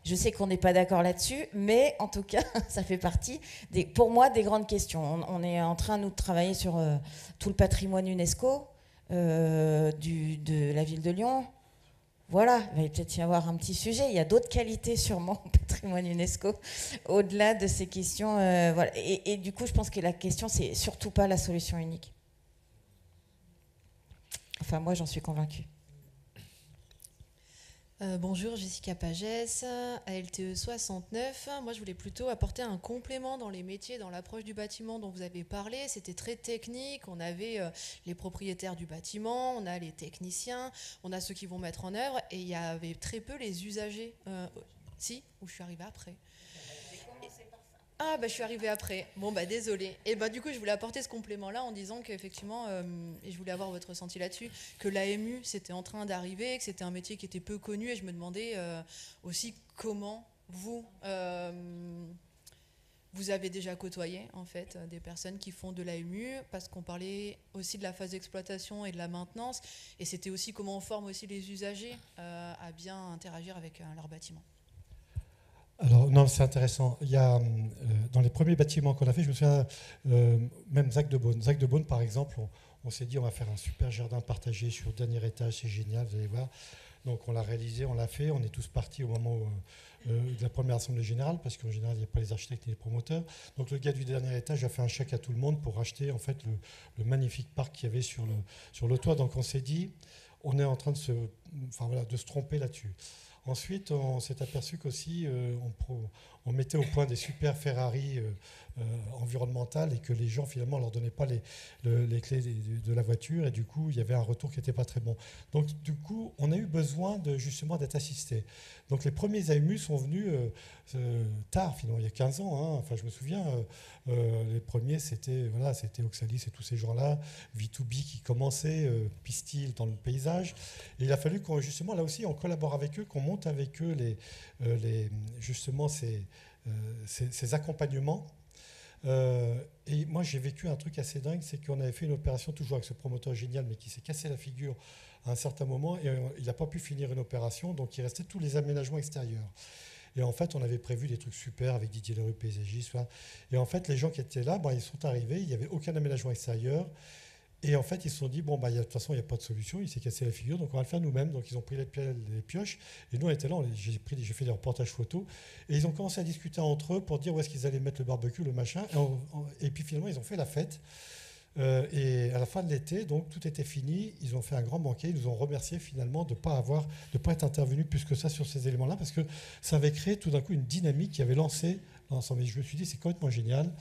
Je sais qu'on n'est pas d'accord là-dessus, mais en tout cas, ça fait partie, pour moi, des grandes questions. On est en train, nous, de travailler sur tout le patrimoine UNESCO de la ville de Lyon. Voilà, il va peut-être y avoir un petit sujet. Il y a d'autres qualités sûrement au patrimoine UNESCO, au-delà de ces questions. Voilà. Et du coup, je pense que la question, c'est surtout pas la solution unique. Enfin, moi, j'en suis convaincue. Bonjour, Jessica Pagès, ALTE 69. Moi, je voulais plutôt apporter un complément dans les métiers, dans l'approche du bâtiment dont vous avez parlé. C'était très technique. On avait les propriétaires du bâtiment, on a les techniciens, on a ceux qui vont mettre en œuvre, et il y avait très peu les usagers. Si, ou je suis arrivée après. Ah, je suis arrivée après. Bon, désolée. Et du coup, je voulais apporter ce complément-là en disant qu'effectivement, et je voulais avoir votre ressenti là-dessus, que l'AMU, c'était en train d'arriver, que c'était un métier qui était peu connu, et je me demandais aussi comment vous avez déjà côtoyé, en fait, des personnes qui font de l'AMU, parce qu'on parlait aussi de la phase d'exploitation et de la maintenance, et c'était aussi comment on forme aussi les usagers à bien interagir avec leur bâtiment. Alors, non, c'est intéressant. Il y a, dans les premiers bâtiments qu'on a fait, je me souviens, même Zac de Beaune. Zac de Beaune, par exemple, on s'est dit, on va faire un super jardin partagé sur le dernier étage, c'est génial, vous allez voir. Donc, on l'a réalisé, on l'a fait. On est tous partis au moment de la première assemblée générale, parce qu'en général, il n'y a pas les architectes et les promoteurs. Donc, le gars du dernier étage a fait un chèque à tout le monde pour acheter, en fait, le magnifique parc qu'il y avait sur le toit. Donc, on s'est dit, on est en train de se tromper là-dessus. Ensuite, on s'est aperçu qu'aussi, on mettait au point des super Ferrari environnementales et que les gens, finalement, ne leur donnaient pas les clés de la voiture. Et du coup, il y avait un retour qui n'était pas très bon. Donc, du coup, on a eu besoin justement d'être assistés. Donc, les premiers AMU sont venus tard, finalement, il y a 15 ans. Enfin, je me souviens, les premiers, c'était Oxalis et tous ces gens-là, V2B qui commençaient, Pistil dans le paysage. Et il a fallu qu'on, justement, là aussi, on collabore avec eux, qu'on monte avec eux justement ces accompagnements Et moi, j'ai vécu un truc assez dingue, c'est qu'on avait fait une opération toujours avec ce promoteur génial, mais qui s'est cassé la figure à un certain moment, et il n'a pas pu finir une opération, donc il restait tous les aménagements extérieurs. Et en fait, on avait prévu des trucs super avec Didier Leroux, paysagiste. Et en fait, les gens qui étaient là, ils sont arrivés, il n'y avait aucun aménagement extérieur. Et en fait, ils se sont dit, de toute façon, il n'y a pas de solution, il s'est cassé la figure, donc on va le faire nous-mêmes. Donc ils ont pris les pioches, et nous, on était là, j'ai fait des reportages photos, et ils ont commencé à discuter entre eux pour dire où est-ce qu'ils allaient mettre le barbecue, le machin. Et puis finalement, ils ont fait la fête. Et à la fin de l'été, donc tout était fini, ils ont fait un grand banquet, ils nous ont remercié finalement de ne pas être intervenu plus que ça sur ces éléments-là, parce que ça avait créé tout d'un coup une dynamique qui avait lancé l'ensemble. Et je me suis dit, c'est complètement génial.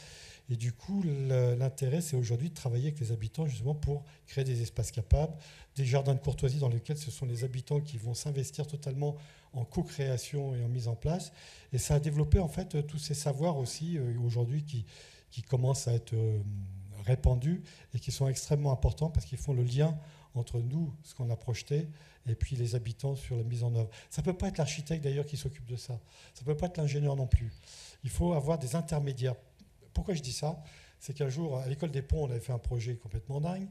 Et du coup, l'intérêt, c'est aujourd'hui de travailler avec les habitants justement pour créer des espaces capables, des jardins de courtoisie dans lesquels ce sont les habitants qui vont s'investir totalement en co-création et en mise en place. Et ça a développé en fait tous ces savoirs aussi aujourd'hui qui commencent à être répandus et qui sont extrêmement importants parce qu'ils font le lien entre nous, ce qu'on a projeté, et puis les habitants sur la mise en œuvre. Ça ne peut pas être l'architecte d'ailleurs qui s'occupe de ça. Ça ne peut pas être l'ingénieur non plus. Il faut avoir des intermédiaires. Pourquoi je dis ça? C'est qu'un jour, à l'école des ponts, on avait fait un projet complètement dingue.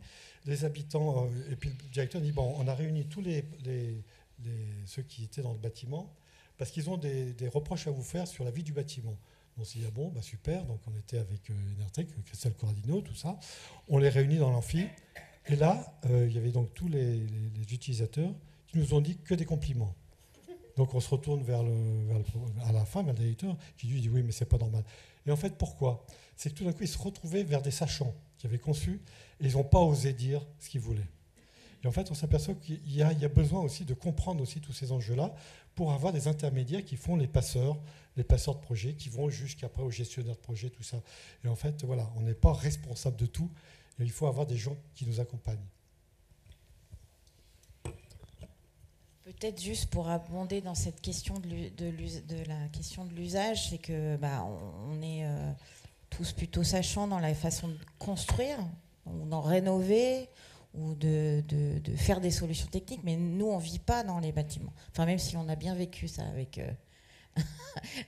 Les habitants, et puis le directeur dit, on a réuni tous ceux qui étaient dans le bâtiment, parce qu'ils ont des reproches à vous faire sur la vie du bâtiment. On s'est dit, super, donc on était avec Enertech, Christelle Corradino, tout ça. On les réunit dans l'amphi, et là, il y avait donc tous les utilisateurs qui nous ont dit que des compliments. Donc on se retourne à la fin, vers le directeur, qui lui dit, oui, mais c'est pas normal. Et en fait, pourquoi? C'est que tout d'un coup, ils se retrouvaient vers des sachants qui avaient conçu, et ils n'ont pas osé dire ce qu'ils voulaient. Et en fait, on s'aperçoit qu'il y a besoin aussi de comprendre aussi tous ces enjeux-là pour avoir des intermédiaires qui font les passeurs de projets, qui vont jusqu'après aux gestionnaires de projets, tout ça. Et en fait, voilà, on n'est pas responsable de tout, et il faut avoir des gens qui nous accompagnent. Peut-être juste pour abonder dans cette question de la question de l'usage, c'est que on est tous plutôt sachants dans la façon de construire, ou d'en rénover, ou de faire des solutions techniques, mais nous, on ne vit pas dans les bâtiments. Enfin, même si on a bien vécu ça avec,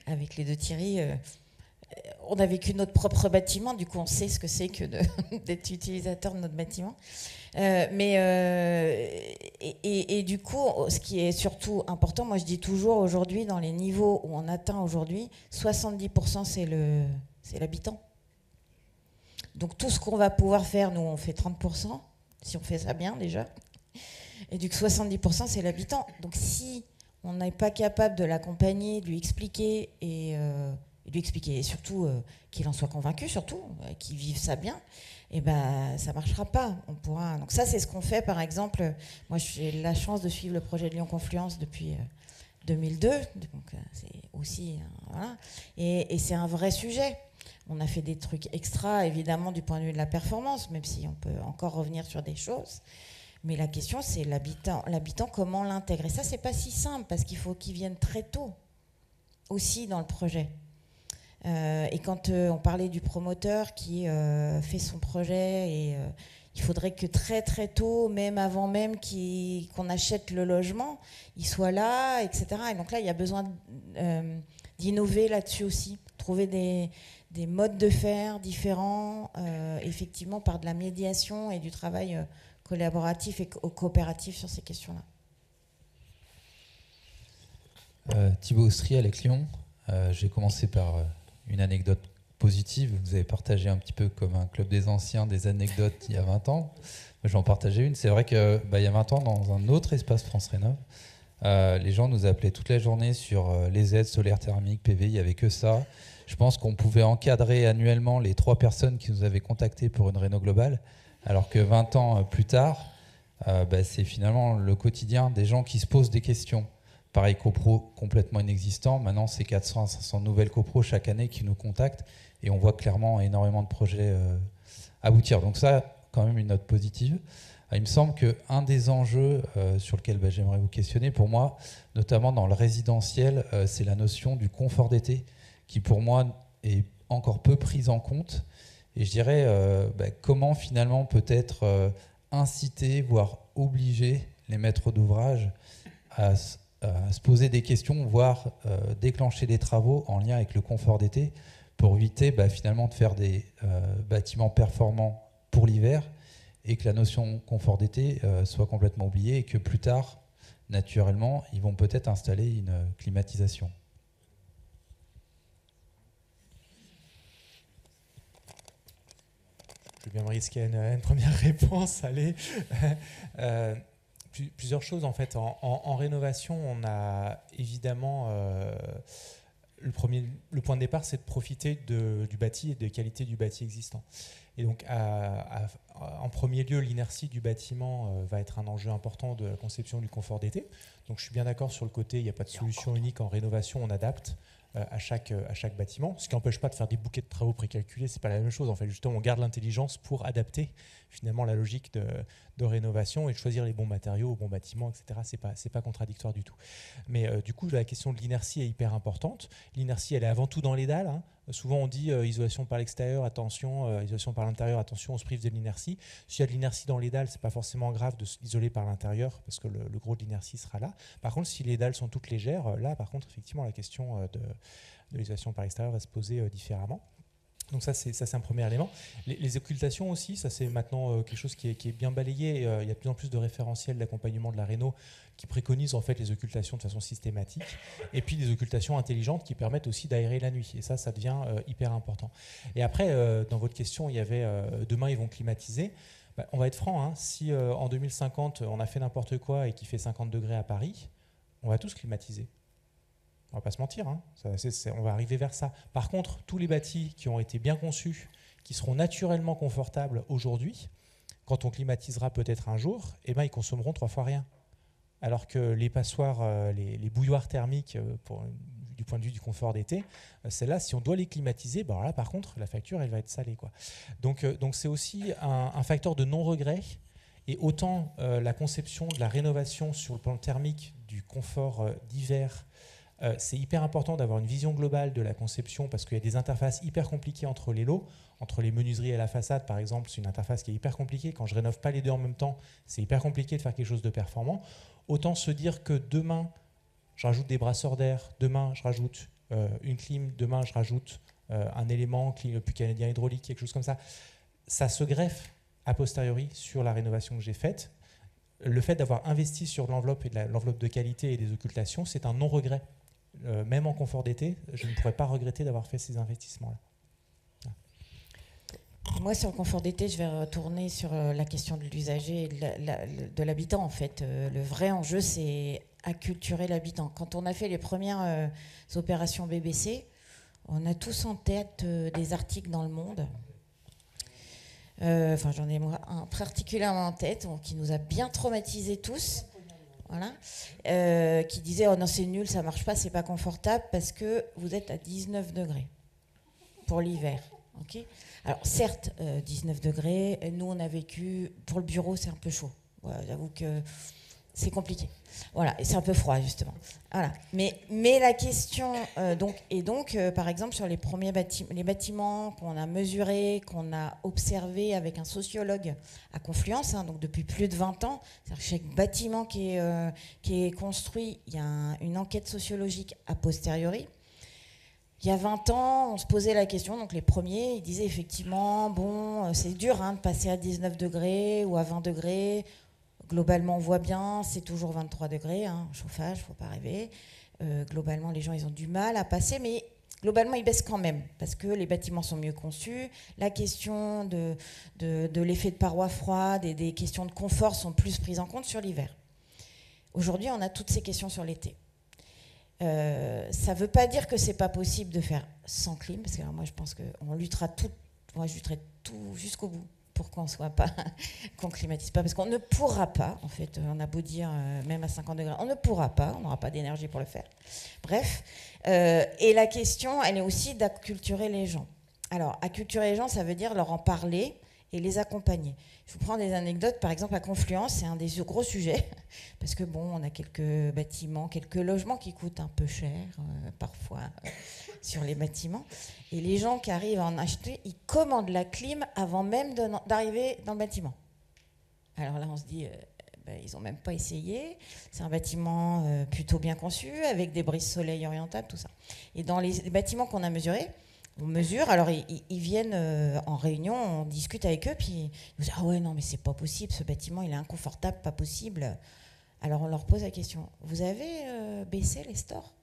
avec les deux Thierry, on a vécu notre propre bâtiment, du coup, on sait ce que c'est que d'être utilisateur de notre bâtiment. Et du coup, ce qui est surtout important, moi je dis toujours aujourd'hui, dans les niveaux où on atteint aujourd'hui, 70% c'est l'habitant. Donc tout ce qu'on va pouvoir faire, nous on fait 30%, si on fait ça bien déjà. Et du coup 70% c'est l'habitant. Donc si on n'est pas capable de l'accompagner, de lui expliquer et surtout qu'il en soit convaincu, surtout qu'il vive ça bien, et ça marchera pas. On pourra. Donc ça c'est ce qu'on fait par exemple. Moi j'ai la chance de suivre le projet de Lyon Confluence depuis 2002, donc c'est aussi voilà. Et c'est un vrai sujet. On a fait des trucs extra évidemment du point de vue de la performance, même si on peut encore revenir sur des choses. Mais la question c'est l'habitant comment l'intègre. Et ça c'est pas si simple parce qu'il faut qu'il vienne très tôt aussi dans le projet. Et quand on parlait du promoteur qui fait son projet, et il faudrait que très très tôt, même avant même qu'on achète le logement, il soit là, etc. Et donc là, il y a besoin d'innover là-dessus aussi, trouver des modes de faire différents, effectivement par de la médiation et du travail collaboratif et coopératif sur ces questions-là. Thibaut Austry, Alec Lyon. J'ai commencé par une anecdote positive. Vous avez partagé un petit peu comme un club des anciens des anecdotes il y a 20 ans. Moi, j'en partageais une. C'est vrai qu'il y a 20 ans, dans un autre espace France Rénov', les gens nous appelaient toute la journée sur les aides solaires thermiques, PV, il n'y avait que ça. Je pense qu'on pouvait encadrer annuellement les 3 personnes qui nous avaient contactés pour une réno globale, alors que 20 ans plus tard, c'est finalement le quotidien des gens qui se posent des questions. Pareil, copro complètement inexistant. Maintenant, c'est 400 à 500 nouvelles copros chaque année qui nous contactent et on voit clairement énormément de projets aboutir. Donc ça, quand même une note positive. Il me semble qu'un des enjeux sur lequel j'aimerais vous questionner, pour moi, notamment dans le résidentiel, c'est la notion du confort d'été qui, pour moi, est encore peu prise en compte. Et je dirais comment finalement peut-être inciter, voire obliger les maîtres d'ouvrage à se poser des questions, voire déclencher des travaux en lien avec le confort d'été, pour éviter finalement de faire des bâtiments performants pour l'hiver et que la notion confort d'été soit complètement oubliée et que plus tard, naturellement, ils vont peut-être installer une climatisation. Je vais bien me risquer à une première réponse. Allez. Plusieurs choses en fait. En rénovation, on a évidemment le point de départ, c'est de profiter du bâti et des qualités du bâti existant. Et donc, en premier lieu, l'inertie du bâtiment va être un enjeu important de la conception du confort d'été. Donc, je suis bien d'accord sur le côté, il n'y a pas de solution unique en rénovation, on adapte à chaque bâtiment, ce qui n'empêche pas de faire des bouquets de travaux précalculés, c'est pas la même chose. En fait, justement, on garde l'intelligence pour adapter finalement la logique de rénovation et de choisir les bons matériaux, aux bons bâtiments, etc. C'est pas contradictoire du tout. Mais du coup, la question de l'inertie est hyper importante. L'inertie, elle est avant tout dans les dalles. Hein. Souvent, on dit isolation par l'extérieur, attention, isolation par l'intérieur, attention, on se prive de l'inertie. S'il y a de l'inertie dans les dalles, c'est pas forcément grave de s'isoler par l'intérieur parce que le gros de l'inertie sera là. Par contre, si les dalles sont toutes légères, là, par contre, effectivement, la question de l'isolation par l'extérieur va se poser différemment. Donc ça, c'est un premier élément. Les occultations aussi, ça c'est maintenant quelque chose qui est bien balayé. Il y a de plus en plus de référentiels d'accompagnement de la réno qui préconisent en fait les occultations de façon systématique. Et puis des occultations intelligentes qui permettent aussi d'aérer la nuit. Et ça devient hyper important. Et après, dans votre question, il y avait demain ils vont climatiser. On va être franc, hein, si en 2050 on a fait n'importe quoi et qu'il fait 50 degrés à Paris, on va tous climatiser. On va pas se mentir, hein. On va arriver vers ça. Par contre, tous les bâtis qui ont été bien conçus, qui seront naturellement confortables aujourd'hui, quand on climatisera peut-être un jour, ils consommeront 3 fois rien. Alors que les passoires, les bouilloires thermiques, du point de vue du confort d'été, celles-là, si on doit les climatiser, alors là, par contre, la facture, elle va être salée, quoi. Donc c'est aussi un facteur de non-regret. Et autant la conception de la rénovation sur le plan thermique du confort d'hiver, c'est hyper important d'avoir une vision globale de la conception parce qu'il y a des interfaces hyper compliquées entre les lots, entre les menuiseries et la façade par exemple, c'est une interface qui est hyper compliquée. Quand je rénove pas les deux en même temps, c'est hyper compliqué de faire quelque chose de performant. Autant se dire que demain, je rajoute des brasseurs d'air, demain je rajoute une clim, demain je rajoute un élément, plus canadien hydraulique, quelque chose comme ça. Ça se greffe a posteriori sur la rénovation que j'ai faite. Le fait d'avoir investi sur l'enveloppe et l'enveloppe de qualité et des occultations, c'est un non-regret. Même en confort d'été, je ne pourrais pas regretter d'avoir fait ces investissements-là. Moi, sur le confort d'été, je vais retourner sur la question de l'usager et de l'habitant. En fait, le vrai enjeu, c'est acculturer l'habitant. Quand on a fait les premières opérations BBC, on a tous en tête des articles dans Le Monde. J'en ai moi un particulièrement en tête, qui nous a bien traumatisés tous. Voilà, qui disait oh non c'est nul, ça marche pas, c'est pas confortable parce que vous êtes à 19 degrés pour l'hiver. Okay, alors certes 19 degrés, nous on a vécu pour le bureau c'est un peu chaud. Voilà, j'avoue que c'est compliqué. Voilà, et c'est un peu froid justement. Voilà, mais la question par exemple sur les premiers bâtiments qu'on a mesurés, qu'on a observés avec un sociologue à Confluence, hein, donc depuis plus de 20 ans, c'est-à-dire que chaque bâtiment qui est construit, il y a une enquête sociologique a posteriori. Il y a 20 ans, on se posait la question, donc les premiers, ils disaient effectivement, bon, c'est dur de passer à 19 degrés ou à 20 degrés. Globalement, on voit bien, c'est toujours 23 degrés, chauffage, il ne faut pas rêver. Globalement, les gens, ils ont du mal à passer, mais globalement, ils baissent quand même, parce que les bâtiments sont mieux conçus. La question de l'effet de paroi froide et des questions de confort sont plus prises en compte sur l'hiver. Aujourd'hui, on a toutes ces questions sur l'été. Ça ne veut pas dire que ce n'est pas possible de faire sans clim, parce que alors, moi, je pense qu'on luttera tout, moi, je lutterai tout jusqu'au bout. Pour qu'on ne climatise pas, parce qu'on ne pourra pas, en fait, on a beau dire, même à 50 degrés, on ne pourra pas, on n'aura pas d'énergie pour le faire. Bref, et la question, elle est aussi d'acculturer les gens. Alors, acculturer les gens, ça veut dire leur en parler et les accompagner. Je vous prends des anecdotes, par exemple, à Confluence, c'est un des gros sujets, parce que bon, on a quelques bâtiments, quelques logements qui coûtent un peu cher, parfois, sur les bâtiments. Et les gens qui arrivent à en acheter, ils commandent la clim avant même d'arriver dans le bâtiment. Alors là, on se dit, ils n'ont même pas essayé. C'est un bâtiment plutôt bien conçu, avec des brises soleil orientables, tout ça. Et dans les bâtiments qu'on a mesurés, on mesure. Alors, ils viennent en réunion, on discute avec eux, puis ils nous disent « Ah ouais, non, mais c'est pas possible, ce bâtiment, il est inconfortable, pas possible. » Alors, on leur pose la question « Vous avez baissé les stores ?»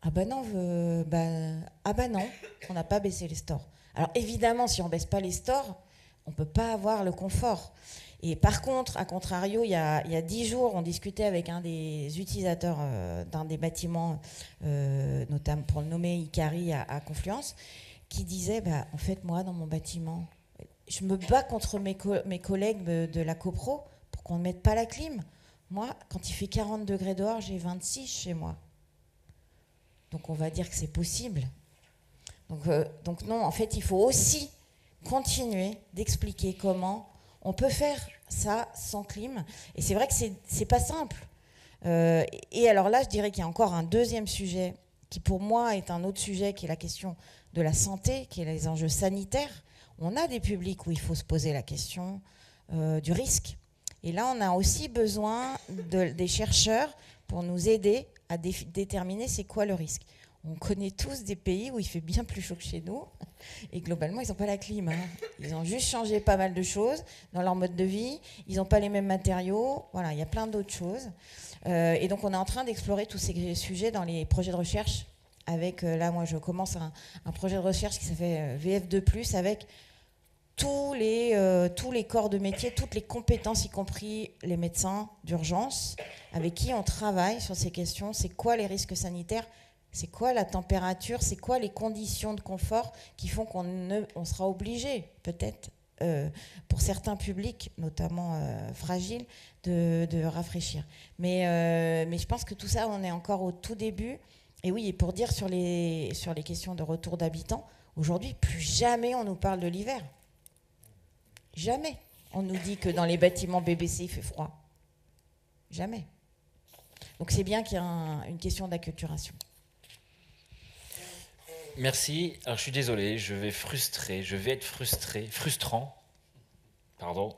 Ah bah non, non, on n'a pas baissé les stores. Alors, évidemment, si on baisse pas les stores, on ne peut pas avoir le confort. Et par contre, à contrario, il y a 10 jours, on discutait avec un des utilisateurs d'un des bâtiments, notamment pour le nommer Icari à Confluence, qui disait, en fait, moi, dans mon bâtiment, je me bats contre mes collègues de la copro pour qu'on ne mette pas la clim. Moi, quand il fait 40 degrés dehors, j'ai 26 chez moi. Donc on va dire que c'est possible. Donc non, en fait, il faut aussi continuer d'expliquer comment on peut faire ça sans clim. Et c'est vrai que c'est pas simple. Et alors là, je dirais qu'il y a encore un deuxième sujet qui, pour moi, est un autre sujet, qui est la question de la santé, qui est les enjeux sanitaires. On a des publics où il faut se poser la question du risque. Et là, on a aussi besoin des chercheurs pour nous aider à déterminer c'est quoi le risque. On connaît tous des pays où il fait bien plus chaud que chez nous, et globalement, ils n'ont pas la clim. Ils ont juste changé pas mal de choses dans leur mode de vie, ils n'ont pas les mêmes matériaux, voilà, il y a plein d'autres choses. Et donc, on est en train d'explorer tous ces sujets dans les projets de recherche, avec, là, moi, je commence un projet de recherche qui s'appelle VF2+, avec tous les corps de métier, toutes les compétences, y compris les médecins d'urgence, avec qui on travaille sur ces questions. C'est quoi les risques sanitaires ? C'est quoi la température? C'est quoi les conditions de confort qui font qu'on sera obligé, peut-être, pour certains publics, notamment fragiles, de rafraîchir. Mais je pense que tout ça, on est encore au tout début. Et oui, et pour dire sur les questions de retour d'habitants, aujourd'hui, plus jamais on nous parle de l'hiver. Jamais. On nous dit que dans les bâtiments BBC, il fait froid. Jamais. Donc c'est bien qu'il y ait une question d'acculturation. Merci. Alors je suis désolé, je vais être frustrant. Pardon.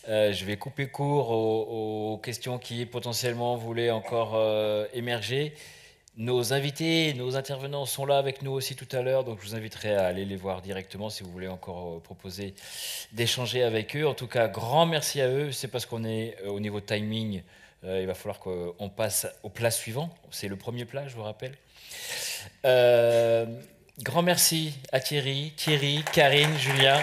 Je vais couper court aux questions qui potentiellement voulaient encore émerger. Nos invités, nos intervenants sont là avec nous aussi tout à l'heure, donc je vous inviterai à aller les voir directement si vous voulez encore proposer d'échanger avec eux. En tout cas, grand merci à eux. C'est parce qu'on est au niveau timing, il va falloir qu'on passe au plat suivant. C'est le premier plat, je vous rappelle. Grand merci à Thierry, Karine, Julien.